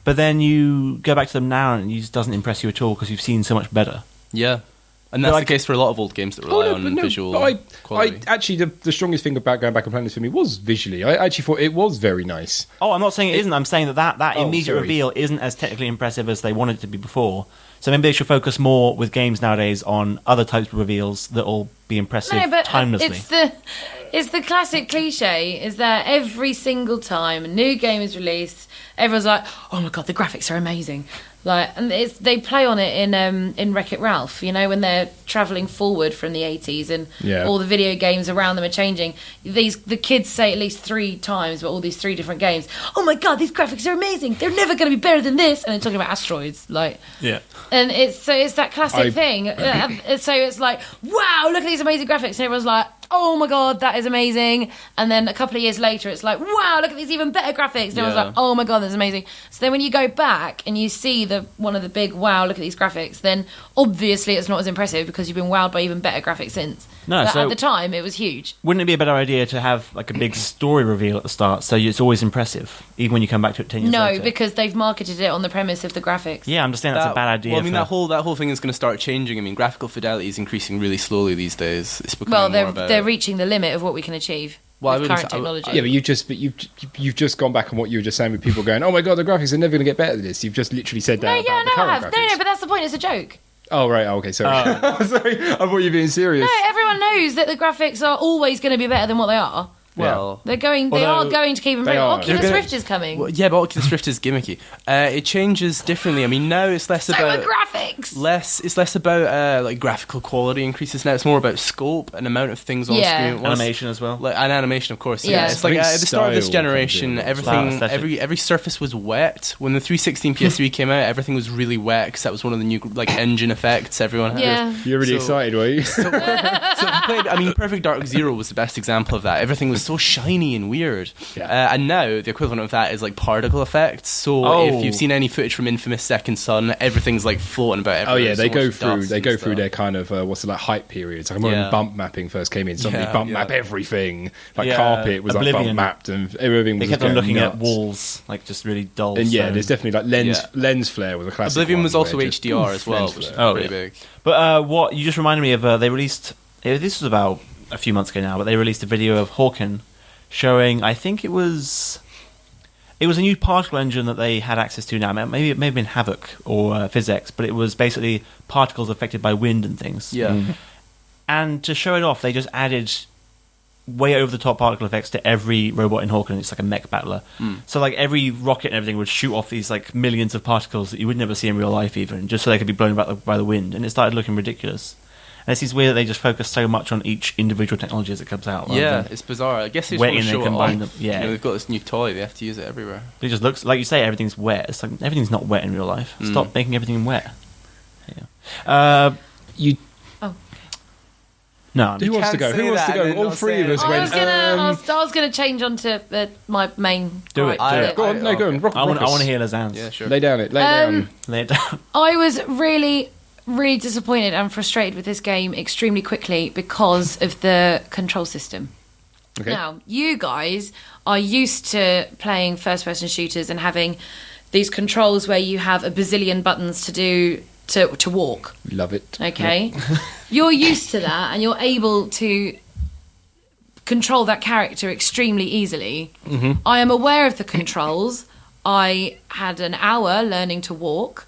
But then you go back to them now, and it just doesn't impress you at all because you've seen so much better. Yeah. And that's But the case for a lot of old games that rely on visual quality. I actually, the strongest thing about going back and playing this for me was visually. I actually thought it was very nice. Oh, I'm not saying it isn't. I'm saying that Oh, immediate sorry. reveal isn't as technically impressive as they wanted it to be before. So maybe they should focus more with games nowadays on other types of reveals that will be impressive No, but timelessly. it's the classic cliche is that every single time a new game is released, everyone's like, "Oh my god, the graphics are amazing!" Like, and they play on it in Wreck-It Ralph. You know, when they're travelling forward from the 80s and Yeah. all the video games around them are changing. The kids say at least 3 times, but all these 3 different games. Oh my god, these graphics are amazing! They're never going to be better than this. And they're talking about asteroids, like. Yeah. And it's that classic I- thing. So it's like, wow, look at these amazing graphics. And everyone's like, oh my god, that is amazing. And then a couple of years later, it's like, wow, look at these even better graphics. And everyone's Yeah. like, oh my god, that's amazing. So then when you go back and you see one of the big, wow, look at these graphics, then obviously it's not as impressive because you've been wowed by even better graphics since. No, But so- at the time, it was huge. Wouldn't it be a better idea to have like a big story reveal at the start, so it's always impressive, even when you come back to it 10 years No, later? because they've marketed it on the premise of the graphics. Yeah, I'm just saying that's a bad idea. Well, I mean, for- that whole thing is going to start changing. I mean, graphical fidelity is increasing really slowly these days. It's becoming Well, more about... they're reaching the limit of what we can achieve Well, I with wouldn't current say- technology. Yeah, but you've just gone back on what you were just saying with people going, oh my god, the graphics are never going to get better than this. You've just literally said that No, about yeah, the no, I current have. graphics. No, but that's the point. It's a joke. Oh right, okay, sorry. Sorry, I thought you were being serious. No, everyone knows that the graphics are always going to be better than what they are. Well, They are Although going to keep improving. are. Oculus They're gonna- Rift is coming. well, yeah, but Oculus Rift is gimmicky. It changes differently. I mean, now it's less So about... are graphics. It's less about like graphical quality increases now. It's more about scope and amount of things on Yeah. screen at once. animation as well. Like, and animation, of course. Yeah. Yeah, it's like I think at the start of this style generation, comes in. everything, Style, aesthetic. every surface was wet. When the 360 and PS3 came out, everything was really wet because that was one of the new like engine effects everyone had. Yeah. You're really So- excited, were you? So if you played, I mean, Perfect Dark Zero was the best example of that. Everything was so shiny and weird. Yeah. And now the equivalent of that is like particle effects. So if you've seen any footage from Infamous Second Son, everything's like floating about everywhere. Oh yeah, they So go much through dust they and go through stuff. their kind of what's it like hype periods. I remember when bump mapping first came in. Suddenly bump map everything. Like carpet was like Oblivion. bump mapped, and everything was They kept just on going looking nuts. at walls, like just really dull. And yeah, stone. there's definitely like lens flare was a classic. Oblivion one was also where just, HDR as well, lens which is flare. pretty big. But what you just reminded me of, they released. This was about a few months ago now, but they released a video of Hawken showing. I think it was a new particle engine that they had access to now. Maybe it may have been Havoc or PhysX, but it was basically particles affected by wind and things. Yeah. And to show it off, they just added way over the top particle effects to every robot in Hawken. It's like a mech battler. So like every rocket and everything would shoot off these like millions of particles that you would never see in real life, even just so they could be blown by the wind. And it started looking ridiculous. And it seems weird that they just focus so much on each individual technology as it comes out. Yeah, it's bizarre. I guess they just waiting want to and show it combine off. them. Yeah. You know, they've got this new toy. They have to use it everywhere. It just looks like you say everything's wet. It's like everything's not wet in real life. Stop making everything wet. Yeah. You. No. Who wants to go? can't say Who wants to that go? and then All not three say of us it. I went. was gonna change on to my main. Do it, gripe. do it. Go on, no, go on. Rock, I want rock us. to hear Lazan's. Yeah, sure. Lay down it. Lay down. Lay it down. I was really disappointed and frustrated with this game extremely quickly because of the control system. Okay. Now, you guys are used to playing first-person shooters and having these controls where you have a bazillion buttons to do to walk. Love it. Okay, you're used to that, and you're able to control that character extremely easily. I am aware of the controls. I had an hour learning to walk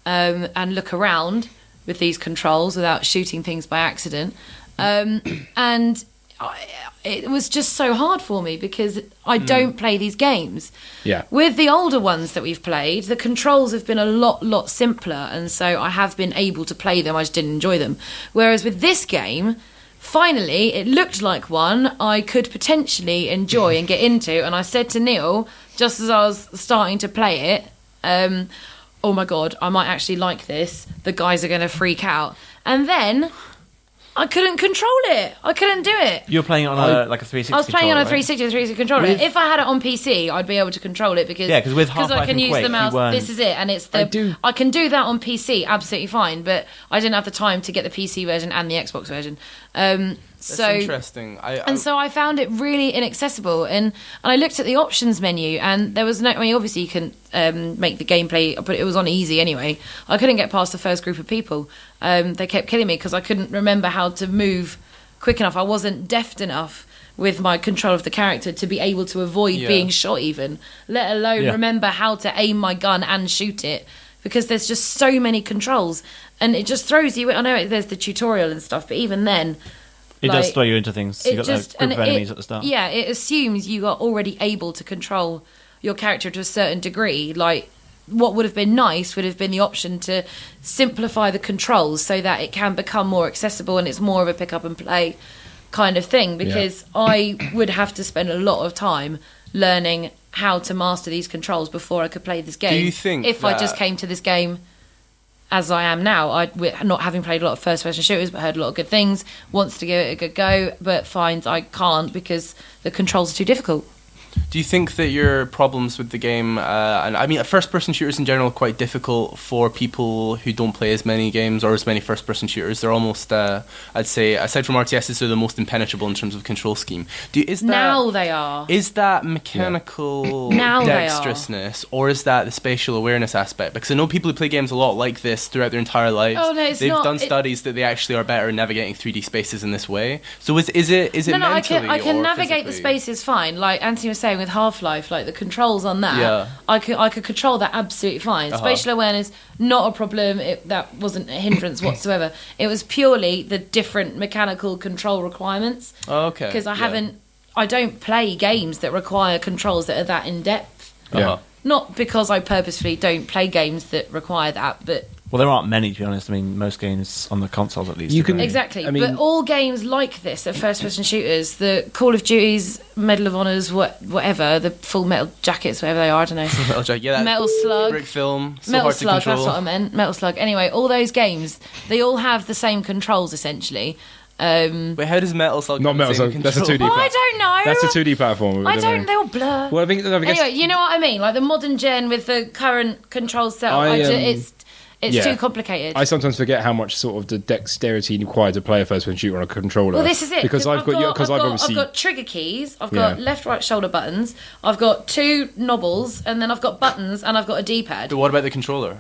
and look around with these controls without shooting things by accident, and it was just so hard for me because I don't play these games. Yeah. With the older ones that we've played, the controls have been a lot simpler, and so I have been able to play them. I just didn't enjoy them. Whereas with this game, finally, it looked like one I could potentially enjoy and get into. And I said to Neil, just as I was starting to play it, oh my God, I might actually like this. The guys are going to freak out. And then I couldn't control it. I couldn't do it. You're playing it on a 360. I was playing on a controller, 360 controller. If I had it on PC, I'd be able to control it because Yeah, 'cause with Half-Life I can and use Quake, the you mouse. weren't- This is it, and it's the I can do that on PC absolutely fine, but I didn't have the time to get the PC version and the Xbox version. That's interesting. So I found it really inaccessible, and I looked at the options menu, and there was no. I mean, obviously you can make the gameplay, but it was on easy anyway. I couldn't get past the first group of people. They kept killing me because I couldn't remember how to move quick enough. I wasn't deft enough with my control of the character to be able to avoid being shot, even let alone remember how to aim my gun and shoot it. Because there's just so many controls, and it just throws you. I know there's the tutorial and stuff, but even then. It does throw you into things. You've got just, a group of and enemies at the start. Yeah, it assumes you are already able to control your character to a certain degree. Like, what would have been nice would have been the option to simplify the controls so that it can become more accessible and it's more of a pick up and play kind of thing. Because I would have to spend a lot of time learning how to master these controls before I could play this game. Do you think if I just came to this game as I am now, not having played a lot of first-person shooters, but heard a lot of good things, wants to give it a good go, but finds I can't because the controls are too difficult. Do you think that your problems with the game, and I mean, first-person shooters in general are quite difficult for people who don't play as many games or as many first-person shooters? They're almost, I'd say, aside from RTSs, they're the most impenetrable in terms of control scheme. Now they are. Is that mechanical Now they are. dexterousness, or is that the spatial awareness aspect? Because I know people who play games a lot like this throughout their entire lives. Oh, no, it's They've not. done studies that they actually are better at navigating 3D spaces in this way. So is it No, mentally I can or navigate the physically? spaces fine. Like Anthony was saying with Half-Life, like the controls on that, Yeah. I could control that absolutely fine. Spatial awareness, not a problem. That wasn't a hindrance whatsoever. It was purely the different mechanical control requirements. Oh, okay. Because I don't play games that require controls that are that in depth. Uh-huh. Not because I purposefully don't play games that require that, but Well, there aren't many, to be honest. I mean, most games on the consoles at least. You are can- very- exactly. I mean- but all games like this are first-person shooters. The Call of Duties, Medal of Honors, whatever, the Full Metal Jackets, whatever they are, I don't know. Metal Jack, yeah, that Metal Slug. brick film, so Metal hard Slug, to control. that's what I meant. Metal Slug. Anyway, all those games, they all have the same controls, essentially. But how does Metal Slug? Not Metal Slug. That's a 2D. I don't know. That's a 2D platform. I don't. They all blur. Well, I guess Anyway, you know what I mean? Like the modern gen with the current control setup, it's too complicated. I sometimes forget how much sort of the dexterity required to play a first-person shooter on a controller. Well, this is it. Because I've got trigger keys. I've got left, right shoulder buttons. I've got 2 knobbles, and then I've got buttons, and I've got a D-pad. But what about the controller?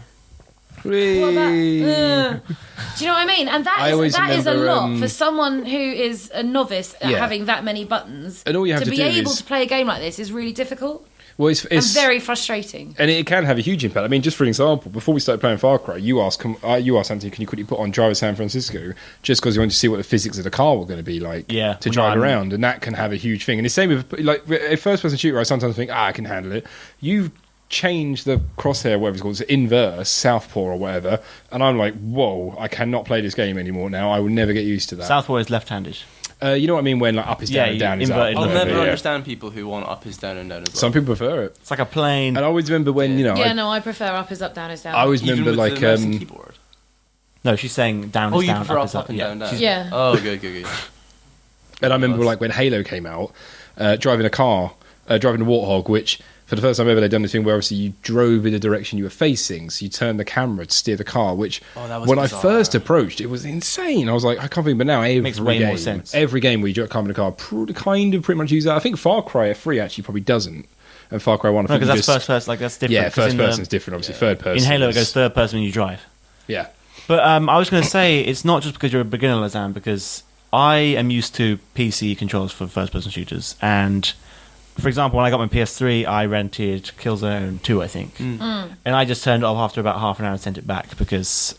Do you know what I mean? And that is a lot for someone who is a novice at having that many buttons. And all you have to be do able to play a game like this is really difficult. Well, it's very frustrating, and it can have a huge impact. I mean, just for an example, before we started playing FarCry, you asked Anthony, can you quickly put on Driver San Francisco, just because you wanted to see what the physics of the car were going to be like to drive around, and that can have a huge thing. And the same with like a first-person shooter. I sometimes think, I can handle it. You change the crosshair, whatever it's called, to inverse, southpaw or whatever, and I'm like, whoa, I cannot play this game anymore now. I will never get used to that. Southpaw is left-handed. You know what I mean? When like up is down and down is up. I'll never understand people who want up is down and down as well. Some people prefer it. It's like a plane. And I always remember when I prefer up is up, down is down. I always remember like the mouse and keyboard. No, she's saying down is down. You prefer up and down. Yeah. Oh, good. And I remember like when Halo came out, driving a Warthog, which for the first time ever they'd done this thing where obviously you drove in the direction you were facing, so you turned the camera to steer the car, which when I first approached, it was insane. I was like, I can't believe, but now makes way more sense. Every game where you come in a car kind of pretty much use that. I think Far Cry 3 actually probably doesn't. And Far Cry 1, I think because that's first person, like that's different. Yeah, first person is different, obviously. Third person. In Halo, it goes third person when you drive. Yeah. But I was going to say, it's not just because you're a beginner, Lazan, because I am used to PC controls for first person shooters, and for example, when I got my PS3, I rented Killzone 2, I think. And I just turned it off after about half an hour and sent it back because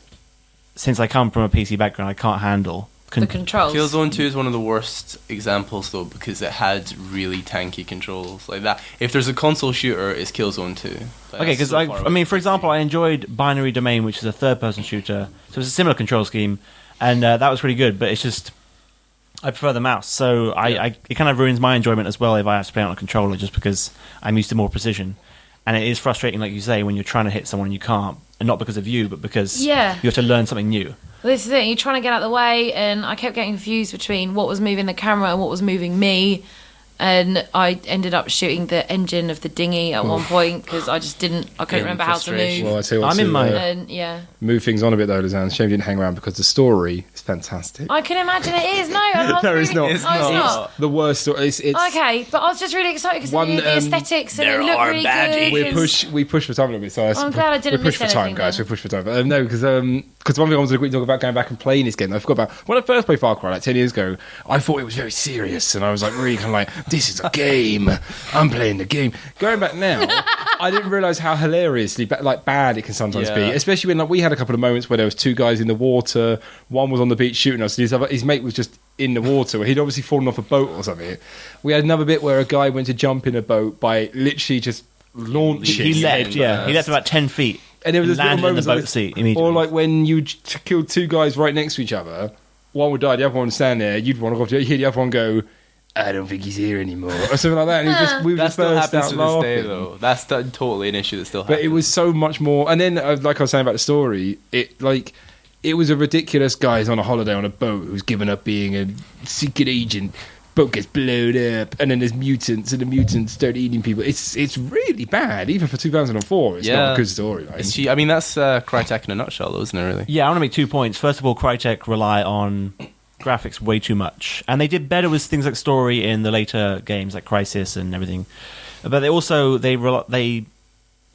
since I come from a PC background, I can't handle the controls. Killzone 2 is one of the worst examples, though, because it had really tanky controls like that. If there's a console shooter, it's Killzone 2. Okay, because for example, I enjoyed Binary Domain, which is a third-person shooter. So it's a similar control scheme, and that was pretty good, but it's just I prefer the mouse, so it kind of ruins my enjoyment as well if I have to play on a controller, just because I'm used to more precision. And it is frustrating, like you say, when you're trying to hit someone and you can't, and not because of you, but because you have to learn something new. Well, this is it. You're trying to get out of the way, and I kept getting confused between what was moving the camera and what was moving me. And I ended up shooting the engine of the dinghy at one point because I couldn't remember how to move. Well, I tell you what, I'm in my move things on a bit though, Lizanne. Shame you didn't hang around because the story is fantastic. I can imagine it is. No, it's not. It's not. The worst story. It's okay, but I was just really excited because the aesthetics and it looked really good. We push for time a little bit, so I'm glad I didn't we push miss for time, anything, guys. then. We push for time. No, because one thing I wanted to talk about going back and playing this game. I forgot about when I first played Far Cry like 10 years ago. I thought it was very serious, and I was like really kind of like, this is a game. I'm playing the game. Going back now, I didn't realise how hilariously bad it can sometimes be. Especially when we had a couple of moments where there was 2 guys in the water. One was on the beach shooting us. And his mate was just in the water where he'd obviously fallen off a boat or something. We had another bit where a guy went to jump in a boat by literally just launching. He left about 10 feet. And there was landed in the boat seat immediately. Or like when you killed 2 guys right next to each other, one would die, the other one would stand there. You'd want to go up to hear the other one go, I don't think he's here anymore, or something like that. And we that just still happens to laughing. this day, though. That's totally an issue that still happens. But it was so much more. And then, like I was saying about the story, it was a ridiculous guy's on a holiday on a boat who's given up being a secret agent. Boat gets blown up, and then there's mutants, and the mutants start eating people. It's really bad, even for 2004. It's not a good story. I mean, that's Crytek in a nutshell, though, isn't it? Really? Yeah, I want to make 2 points. First of all, Crytek rely on graphics way too much, and they did better with things like story in the later games like Crysis and everything. But they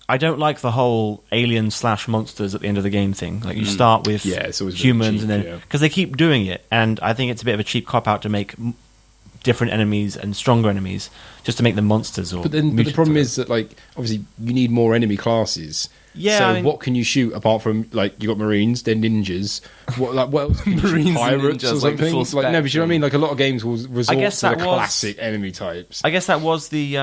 I don't like the whole alien / monsters at the end of the game thing. Like you start with humans, cheap, and then because they keep doing it, and I think it's a bit of a cheap cop out to make different enemies and stronger enemies just to make them monsters. But the problem is that, like, obviously you need more enemy classes. Yeah. So what can you shoot apart from, like, you got Marines, then ninjas? What else? Marines, pirates, ninjas, or something? like no, but you know what I mean? Like a lot of games will resort to the was classic enemy types. I guess that was the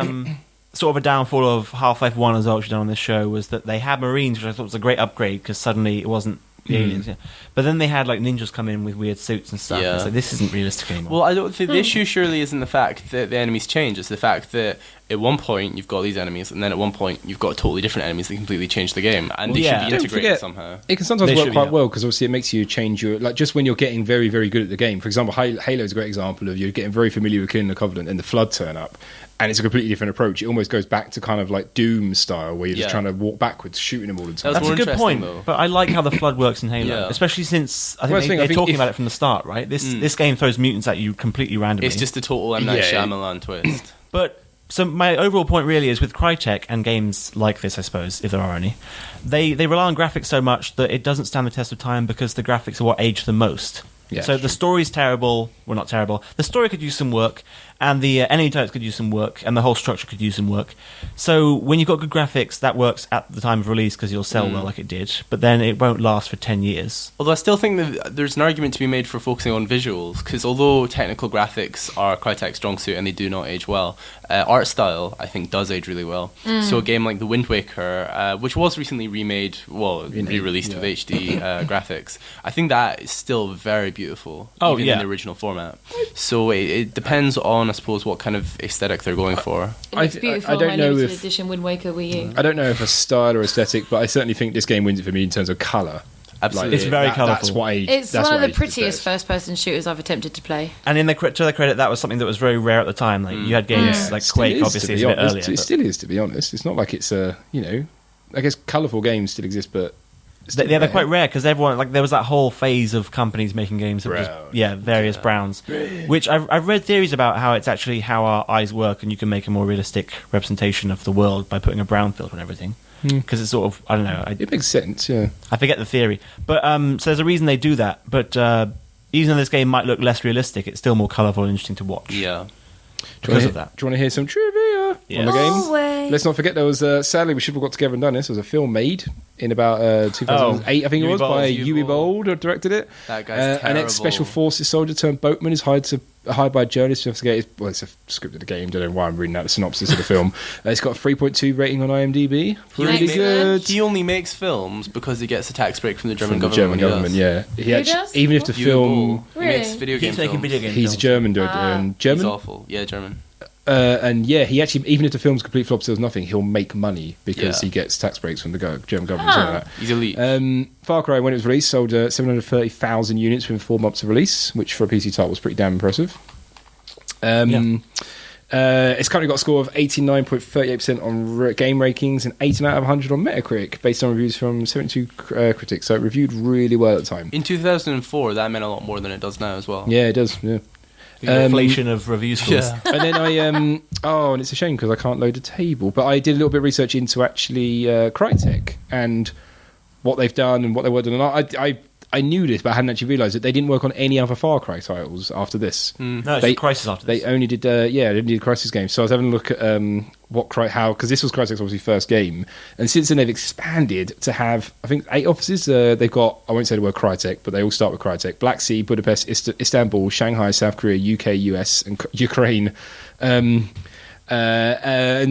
sort of a downfall of Half-Life 1 as well, which we've done on this show, was that they had Marines, which I thought was a great upgrade because suddenly it wasn't the aliens. Yeah. But then they had like ninjas come in with weird suits and stuff. It's like, this isn't realistic anymore. Well, I don't think the issue surely isn't the fact that the enemies change. It's the fact that at one point you've got these enemies, and then at one point you've got totally different enemies that completely change the game, and they should be Don't integrated forget, somehow. It can sometimes They work should, quite yeah. well because obviously it makes you change your just when you're getting very, very good at the game. For example, Halo is a great example of you're getting very familiar with killing the Covenant and the Flood turn up, and it's a completely different approach. It almost goes back to kind of like Doom style, where you're just Yeah. trying to walk backwards, shooting them all the time. That's That's a more good interesting, point, though. but I like how the flood works in Halo, Yeah. especially since I Well, think I they're think talking if- about it from the start, right? This game throws mutants at you completely randomly. It's just a total M. Night Yeah. Shyamalan twist. But so my overall point really is with Crytek and games like this, I suppose, if there are any, they rely on graphics so much that it doesn't stand the test of time because the graphics are what age the most. Yeah, So that's the true. story's terrible. Well, not terrible. The story could use some work, and the enemy types could use some work, and the whole structure could use some work. So when you've got good graphics, that works at the time of release because you'll sell well like it did, but then it won't last for 10 years. Although I still think that there's an argument to be made for focusing on visuals, because although technical graphics are Crytek's strong suit and they do not age well, art style I think does age really well. So a game like The Wind Waker, which was recently remade, re-released with HD graphics, I think that is still very beautiful, Oh, even yeah. in the original format. So it depends on, I suppose, what kind of aesthetic they're going for. It looks beautiful. I don't my know limited if- edition Wind Waker Wii U. I don't know if a style or aesthetic, but I certainly think this game wins it for me in terms of colour. Absolutely. It's very That's colourful. why It's that's one why of the prettiest first-person shooters I've attempted to play. And in to their credit, that was something that was very rare at the time. Like you had games like Still Quake, is, obviously, to is be a bit honest. earlier. It but still is, to be honest. It's not like it's I guess colourful games still exist, but they're quite rare because everyone there was that whole phase of companies making games that was Brown. various browns, which I've read theories about how it's actually how our eyes work, and you can make a more realistic representation of the world by putting a brown filter on everything. Because it's sort of I don't know. It makes sense, yeah. I forget the theory, but so there's a reason they do that. But even though this game might look less realistic, it's still more colourful and interesting to watch. Yeah. Because of that. Do you want to hear some trivia on Yes. the game? Always. Let's not forget there was, sadly, we should have got together and done this. There was a film made in about 2008, I think it Uwe was, by Boll. Uwe Boll, who directed it. That guy's An ex-special terrible. forces soldier turned boatman is hired by a journalist to investigate it's a script of the game. Don't know why I'm reading out the synopsis of the film. It's got a 3.2 rating on IMDb. Pretty Excellent. good. He only makes films because he gets a tax break from the German From the government. German government, yeah. He Who does? even if the Uwe film... Boll. He makes Really? video game He's making films. video game He's a films. German director. He's German? awful. Yeah, German. And yeah, he actually, even if the film's complete flop, still nothing, he'll make money because Yeah. he gets tax breaks from the German government. Something like that. He's elite. FarCry, when it was released, sold 730,000 units within 4 months of release, which for a PC title was pretty damn impressive. It's currently got a score of 89.38% on game rankings and 18 out of 100 on Metacritic, based on reviews from 72 critics. So it reviewed really well at the time. In 2004, that meant a lot more than it does now as well. Yeah, it does. Yeah. The inflation of review scores. Yeah. And then and it's a shame because I can't load a table. But I did a little bit of research into actually Crytek and what they've done and what they worked on. And I knew this, but I hadn't actually realised that they didn't work on any other Far Cry titles after this. No, it's They- Crisis after this. They only did, they did Crisis games. So I was having a look at because this was Crytek's obviously first game, and since then they've expanded to have, I think, 8 offices. They've got, I won't say the word Crytek, but they all start with Crytek: Black Sea, Budapest, Istanbul, Shanghai, South Korea, UK, US, and Ukraine. And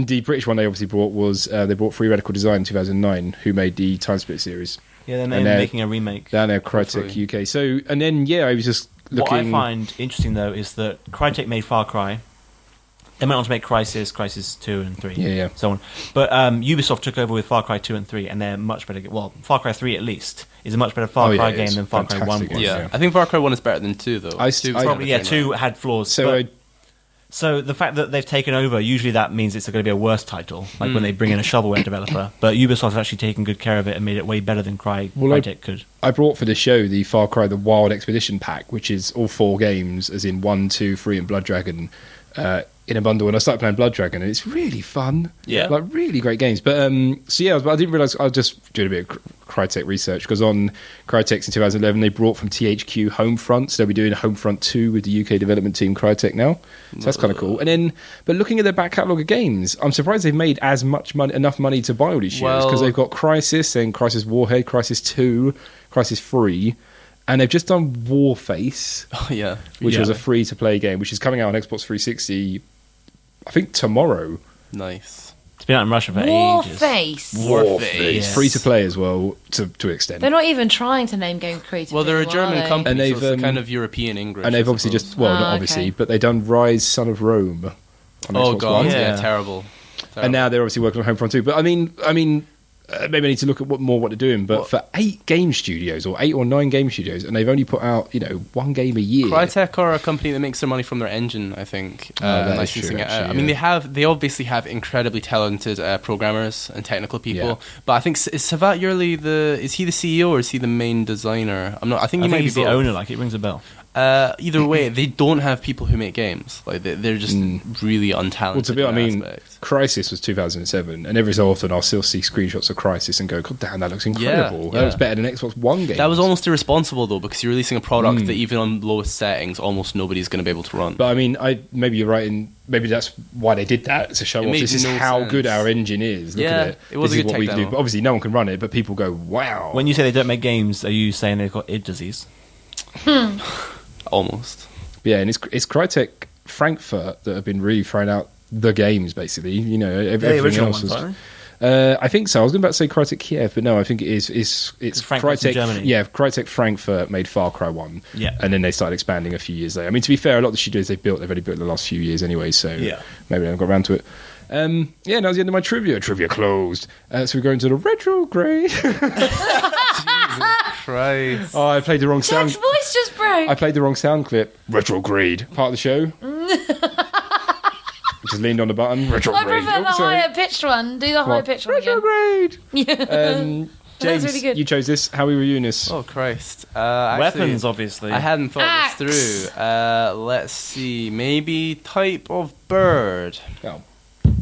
the British one they obviously brought was they brought Free Radical Design in 2009, who made the Time Split series. Yeah, they're And they're- making a remake. Down there, Crytek Hopefully. UK. So, and then I was just looking. What I find interesting though is that Crytek made Far Cry. They went on to make Crisis 2 and 3, Yeah. so on. But Ubisoft took over with Far Cry 2 and 3, and they're much better. Well, Far Cry 3 at least is a much better Far Oh, yeah, Cry it game is. than Far Cry 1 Fantastic was. game. Yeah. Yeah. I think Far Cry 1 is better than 2, though. I- 2 I- Probably, yeah, came 2 out. had flaws. So So the fact that they've taken over, usually that means it's going to be a worse title, like when they bring in a shovelware developer. But Ubisoft has actually taken good care of it and made it way better than Crytek could. I brought for the show the Far Cry The Wild Expedition pack, which is all 4 games, as in 1, 2, 3, and Blood Dragon, in a bundle. And I started playing Blood Dragon, and it's really fun. Yeah. Like, really great games. But, I didn't realise, I was just doing a bit of Crytek research, because on Crytek's in 2011, they brought from THQ Homefront, so they'll be doing Homefront 2 with the UK development team Crytek now. So that's kind of cool. And then, but looking at their back catalogue of games, I'm surprised they've made as much money, enough money to buy all these shares, because Well- they've got Crysis, and Crysis Warhead, Crysis 2, Crysis 3, and they've just done Warface, Oh, yeah. which Yeah. was a free-to-play game, which is coming out on Xbox 360, I think tomorrow. Nice. It's been out in Russia for ages. Warface. Warface. Yes. Free-to-play as well, to an extent. They're not even trying to name game creative. Well, they're a anymore, German are they? company, And so they've, it's kind of European English. And they've I obviously suppose. just, well, not Ah, obviously, okay. but they've done Rise, Son of Rome, on Oh Xbox god, One. yeah, Yeah. terrible. And now they're obviously working on Homefront 2. But I mean, maybe I need to look at what they're doing. But for 8 game studios, or 8 or 9 game studios, and they've only put out, one game a year. Crytek are a company that makes their money from their engine, I think. that is licensing true, it out. actually, I mean, yeah. they obviously have incredibly talented programmers and technical people. Yeah. But I think is Savat Yurli is he the CEO or is he the main designer? I'm not. I think he I might think be he's the both. owner. Like, it rings a bell. Either way, they don't have people who make games. Like they're just really untalented. Well, to be honest, in that aspect. Crisis was 2007, and every so often I'll still see screenshots of Crisis and go, God damn, that looks incredible. That yeah. looks better than Xbox One games. That was almost irresponsible though, because you're releasing a product that even on lowest settings, almost nobody's going to be able to run. But I mean, maybe you're right maybe that's why they did that, to show It off made this is no how sense. good our engine is. Look Yeah, at it. it was This a is good what we tech can do. demo. But obviously, no one can run it, but people go, wow. When you say they don't make games, are you saying they've got id disease? Almost. Yeah, and it's Crytek Frankfurt that have been really throwing out the games, basically. Everything else was. I think so. I was about to say Crytek Kiev, but no, I think it is. It's Frankfurt's in Crytek. Germany. Yeah, Crytek Frankfurt made FarCry 1. Yeah. And then they started expanding a few years later. I mean, to be fair, a lot of the studios they've only built in the last few years anyway, so Yeah. maybe they haven't got around to it. Yeah, that was the end of my trivia. Trivia closed. So we're going to the Retrograde. Christ. Oh, I played the wrong sound. Jack's voice just broke. I played the wrong sound clip. Retrograde. Part of the show. Just leaned on the button. Retrograde. I prefer the Oh, sorry. higher pitched one. Do the Come higher on. pitched one again. Retrograde. Yeah. James, That's really good. you chose this. How are we reviewing this? Oh Christ. Actually, Weapons, obviously. I hadn't thought Axe. this through. Let's see. Maybe type of bird. Oh.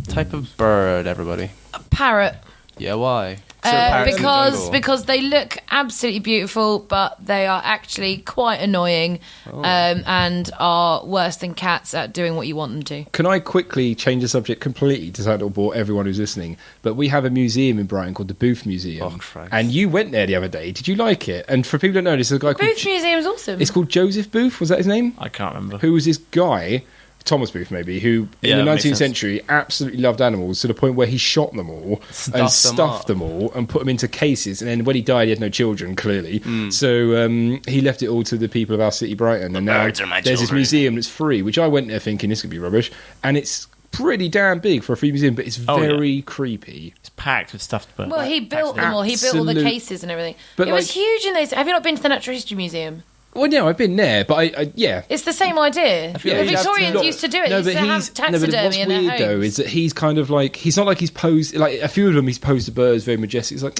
Type of bird, everybody. Parrot. Yeah, why? Is there a parrot in the jungle? Because they look absolutely beautiful, but they are actually quite annoying and are worse than cats at doing what you want them to. Can I quickly change the subject completely to something to bore everyone who's listening? But we have a museum in Brighton called the Booth Museum. Oh, Christ. And you went there the other day. Did you like it? And for people who don't know, this is a guy called... Booth Museum's awesome. It's called Joseph Booth. Was that his name? I can't remember. Who was this guy... Thomas Booth, maybe, who Yeah, in the that makes 19th sense. century absolutely loved animals to the point where he shot them all and stuffed them all and put them into cases. And then when he died, he had no children, clearly. So he left it all to the people of our city, Brighton. And now birds are my there's this children. museum that's free, which I went there thinking this could be rubbish. And it's pretty damn big for a free museum, but it's Oh, yeah. very creepy. It's packed with stuffed birds. well, he built them all. He built all the Absolute- cases and everything. But It was like- huge in those. Have you not been to the Natural History Museum? Well, no, I've been there, but yeah. It's the same idea. feel The like you'd have to- Victorians used to do it. No, They but used to have no, but what's taxidermy in their weird homes. though is that he's kind of like he's not like he's posed like a few of them he's posed the birds very majestic. It's like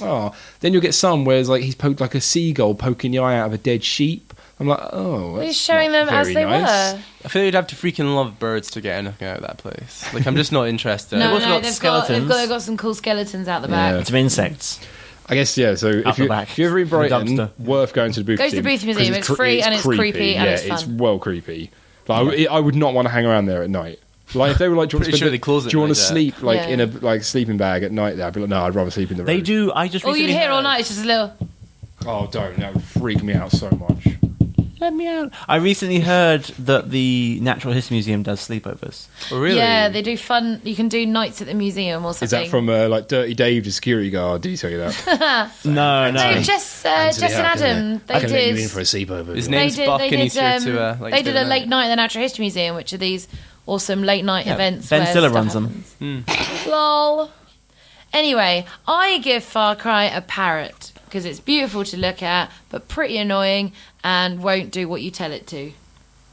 then you'll get some where it's like he's poked like a seagull poking the eye out of a dead sheep. I'm like that's He's showing not them as very they nice. were. I feel like you'd have to freaking love birds to get anything out of that place. Like, I'm just not interested. No, also got they've skeletons. got, they've got some cool skeletons out the Yeah. back. Some insects. I guess yeah. So Out if the you back. if you're ever in In the Brighton, dumpster. worth going to the Booth Go to the Museum. Booth Museum. 'cause It's free and it's creepy and yeah, it's fun. it's well creepy. Like, I would not want to hang around there at night. Like if they were like, do you want to, Pretty sure spend they close do at you want night, to yeah. sleep like Yeah. in a like sleeping bag at night? There, I'd be like, no, I'd rather sleep in the They road. do. I just All you'd recently hear all heard- night is just a little. Oh, don't! That would freak me out so much. Let me out. I recently heard that the Natural History Museum does sleepovers. Oh, really? Yeah, they do fun. You can do nights at the museum or something. Is that from like Dirty Dave, the security guard? Did he tell you that? No, No, no. Jess Anthony, and how can Adam. I They can let you in did. for a sleepover. His They name's did. Buck They and he's here did. to like They stay did a the late night. night at the Natural History Museum, which are these awesome late night Yeah, events. Ben where Stiller stuff runs them. happens. Lol. Anyway, I give Far Cry a parrot because it's beautiful to look at, but pretty annoying and won't do what you tell it to.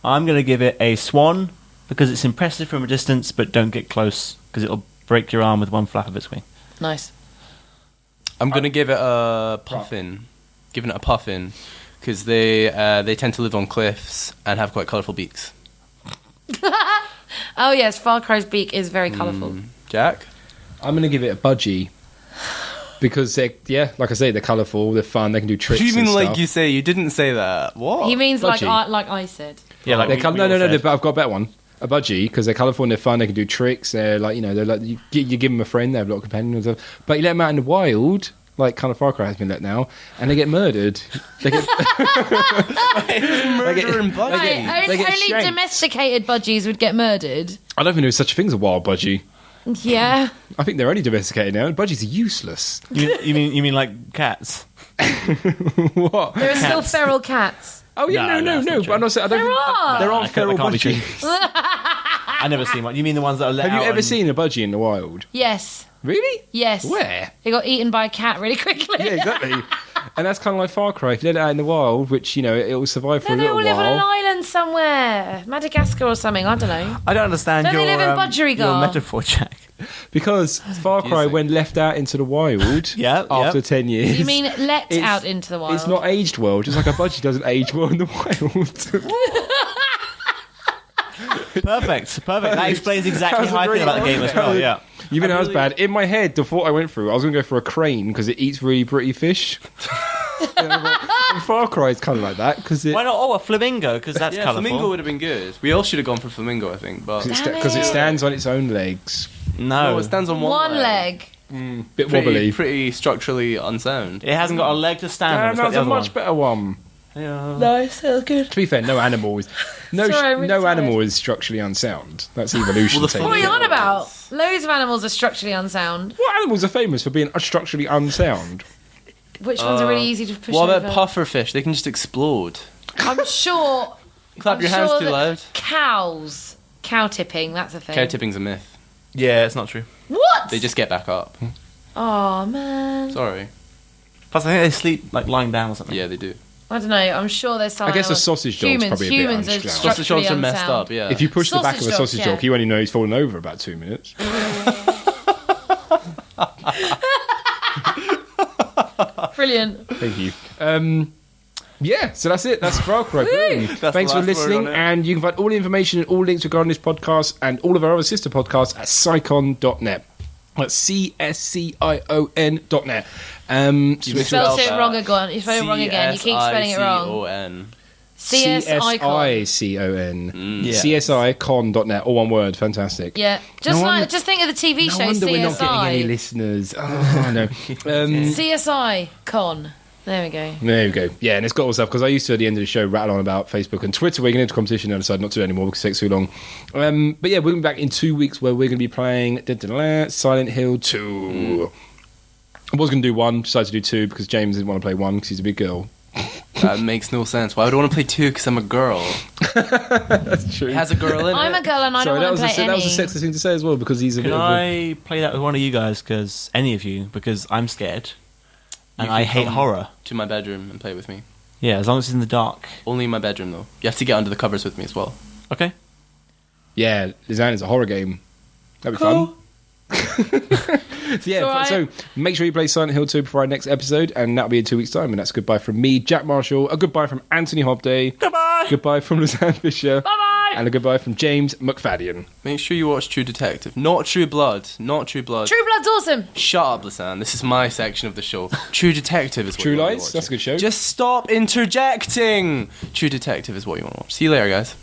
I'm going to give it a swan because it's impressive from a distance, but don't get close because it'll break your arm with one flap of its wing. Nice. I'm gonna give it a puffin. Giving it a puffin because they tend to live on cliffs and have quite colourful beaks. Oh yes, Far Cry's beak is very colourful. Jack? I'm going to give it a budgie because like I say, they're colourful, they're fun, they can do What tricks. do you mean and like stuff. you say? You didn't say that. What? He means like Budgie. I said. Yeah, like They're we- col- we no, all said. I've got a better one. A budgie because they're colourful and they're fun. They can do tricks. They're like they're like you give them a friend. They have a lot of companions and stuff. But you let them out in the wild, like kind of Far Cry has been let now, and they get murdered. They get murdering budgies. Right, they get only shanked. domesticated budgies would get murdered. I don't think there's such a thing as a wild budgie. Yeah. I think they're only domesticated now. Budgies are useless. You mean like cats? What? There are still feral cats. Oh yeah, No, no. that's not But I'm not saying I don't. There think, are. There I aren't can't- feral that can't be true. budgies. I never seen one. You mean the ones that are let Have you out ever and- seen a budgie in the wild? Yes. Really? Yes. Where? It got eaten by a cat really quickly. Yeah, exactly. And that's kind of like Far Cry. If you let it out in the wild, which, you know, it will survive for No, a they little all live on an while. island somewhere. Madagascar or something, I don't know. I don't understand Don't your, they live in Budgerigar? your metaphor, Jack. Because Far Cry, confusing. when left out into the wild Yeah, after yeah. 10 years... You mean let It's- out into the wild? It's not aged well, just like a budgie doesn't age well in the wild. Perfect. That explains exactly That's a how I feel great about the game as well. one. Yeah. Even though it was bad. In my head, the thought I went through, I was going to go for a crane because it eats really pretty fish. And Far Cry is kind of like that because it, Why not? Oh, a flamingo, because that's Yeah, colourful. flamingo would have been good. We all should have gone for flamingo, I think. But because it stands on its own legs. No, no, it stands on one leg. Bit wobbly. Pretty structurally unsound. it hasn't got a leg to stand on. Damn, It's that got was the a other much one. better one. Yeah. Nice, that was good. To be fair, no animal is Sorry, I'm really no tired. animal is structurally unsound. That's evolution. Well, the taking What are you it. on about? Loads of animals are structurally unsound. What animals are famous for being structurally unsound? Which ones are really easy to push What over? about pufferfish? They can just explode. I'm sure. Clap I'm your hands sure too that loud. Cows. Cow tipping, that's a thing. Cow tipping's a myth. Yeah, it's not true. What? They just get back up. Oh, man. Sorry. Plus, I think they sleep like lying down or something. Yeah, they do. I don't know. I'm sure there's some. I guess a animals- sausage dog's probably a bit Humans are unsound. Sausage structurally dogs are messed unsound. up, yeah. If you push the back of a Sausage sausage dogs, dog, yeah. you only know he's fallen over about 2 minutes. Brilliant. Thank you. Yeah, so that's it. That's Far Cry. Boom. That's Thanks the for last word listening. on it. And you can find all the information and all links regarding this podcast and all of our other sister podcasts at psychon.net. That's CSCION.net. You Spelled it wrong again. You spelled it wrong again. You keep spelling it wrong. CSICON. CSICON. CSICON. Yeah. CSICon.net. All one word. Fantastic. Yeah. Just No like wonder- just think of the TV No show wonder we're not getting any CSI. listeners. Oh, no. CSI Con. There we go. There you go. Yeah, and it's got all stuff because I used to at the end of the show rattle on about Facebook and Twitter. We're going into competition and I decided not to do it anymore because it takes too long. But yeah, we're going to be back in 2 weeks where we're going to be playing Silent Hill 2. I was going to do one, decided to do two because James didn't want to play one because he's a big girl. That makes no sense. Why would I want to play two? Because I'm a girl. That's true. It has a girl in I'm it. a girl and I Sorry, don't that want to play that any. was a sexist thing to say as well because he's a Can bit of a... I play that with one of you guys? Because any of you, because I'm scared and You I can hate come horror. To my bedroom and play with me. Yeah, as long as it's in the dark. Only in my bedroom, though. You have to get under the covers with me as well. Okay. Yeah, Lisanne is a horror game. That'd be fun. So yeah, It's so alright. make sure you play Silent Hill 2 before our next episode, and that'll be in 2 weeks' time. And that's a goodbye from me, Jack Marshall, a goodbye from Anthony Hobday, Goodbye. goodbye from Lisanne Fisher, Bye-bye. and a goodbye from James McFadden. Make sure you watch True Detective. Not True Blood. Not True Blood. True Blood's awesome. Shut up, Lisanne. This is my section of the show. True Detective is what True you want to Lies? watch. That's a good show. Just stop interjecting. True Detective is what you want to watch. See you later, guys.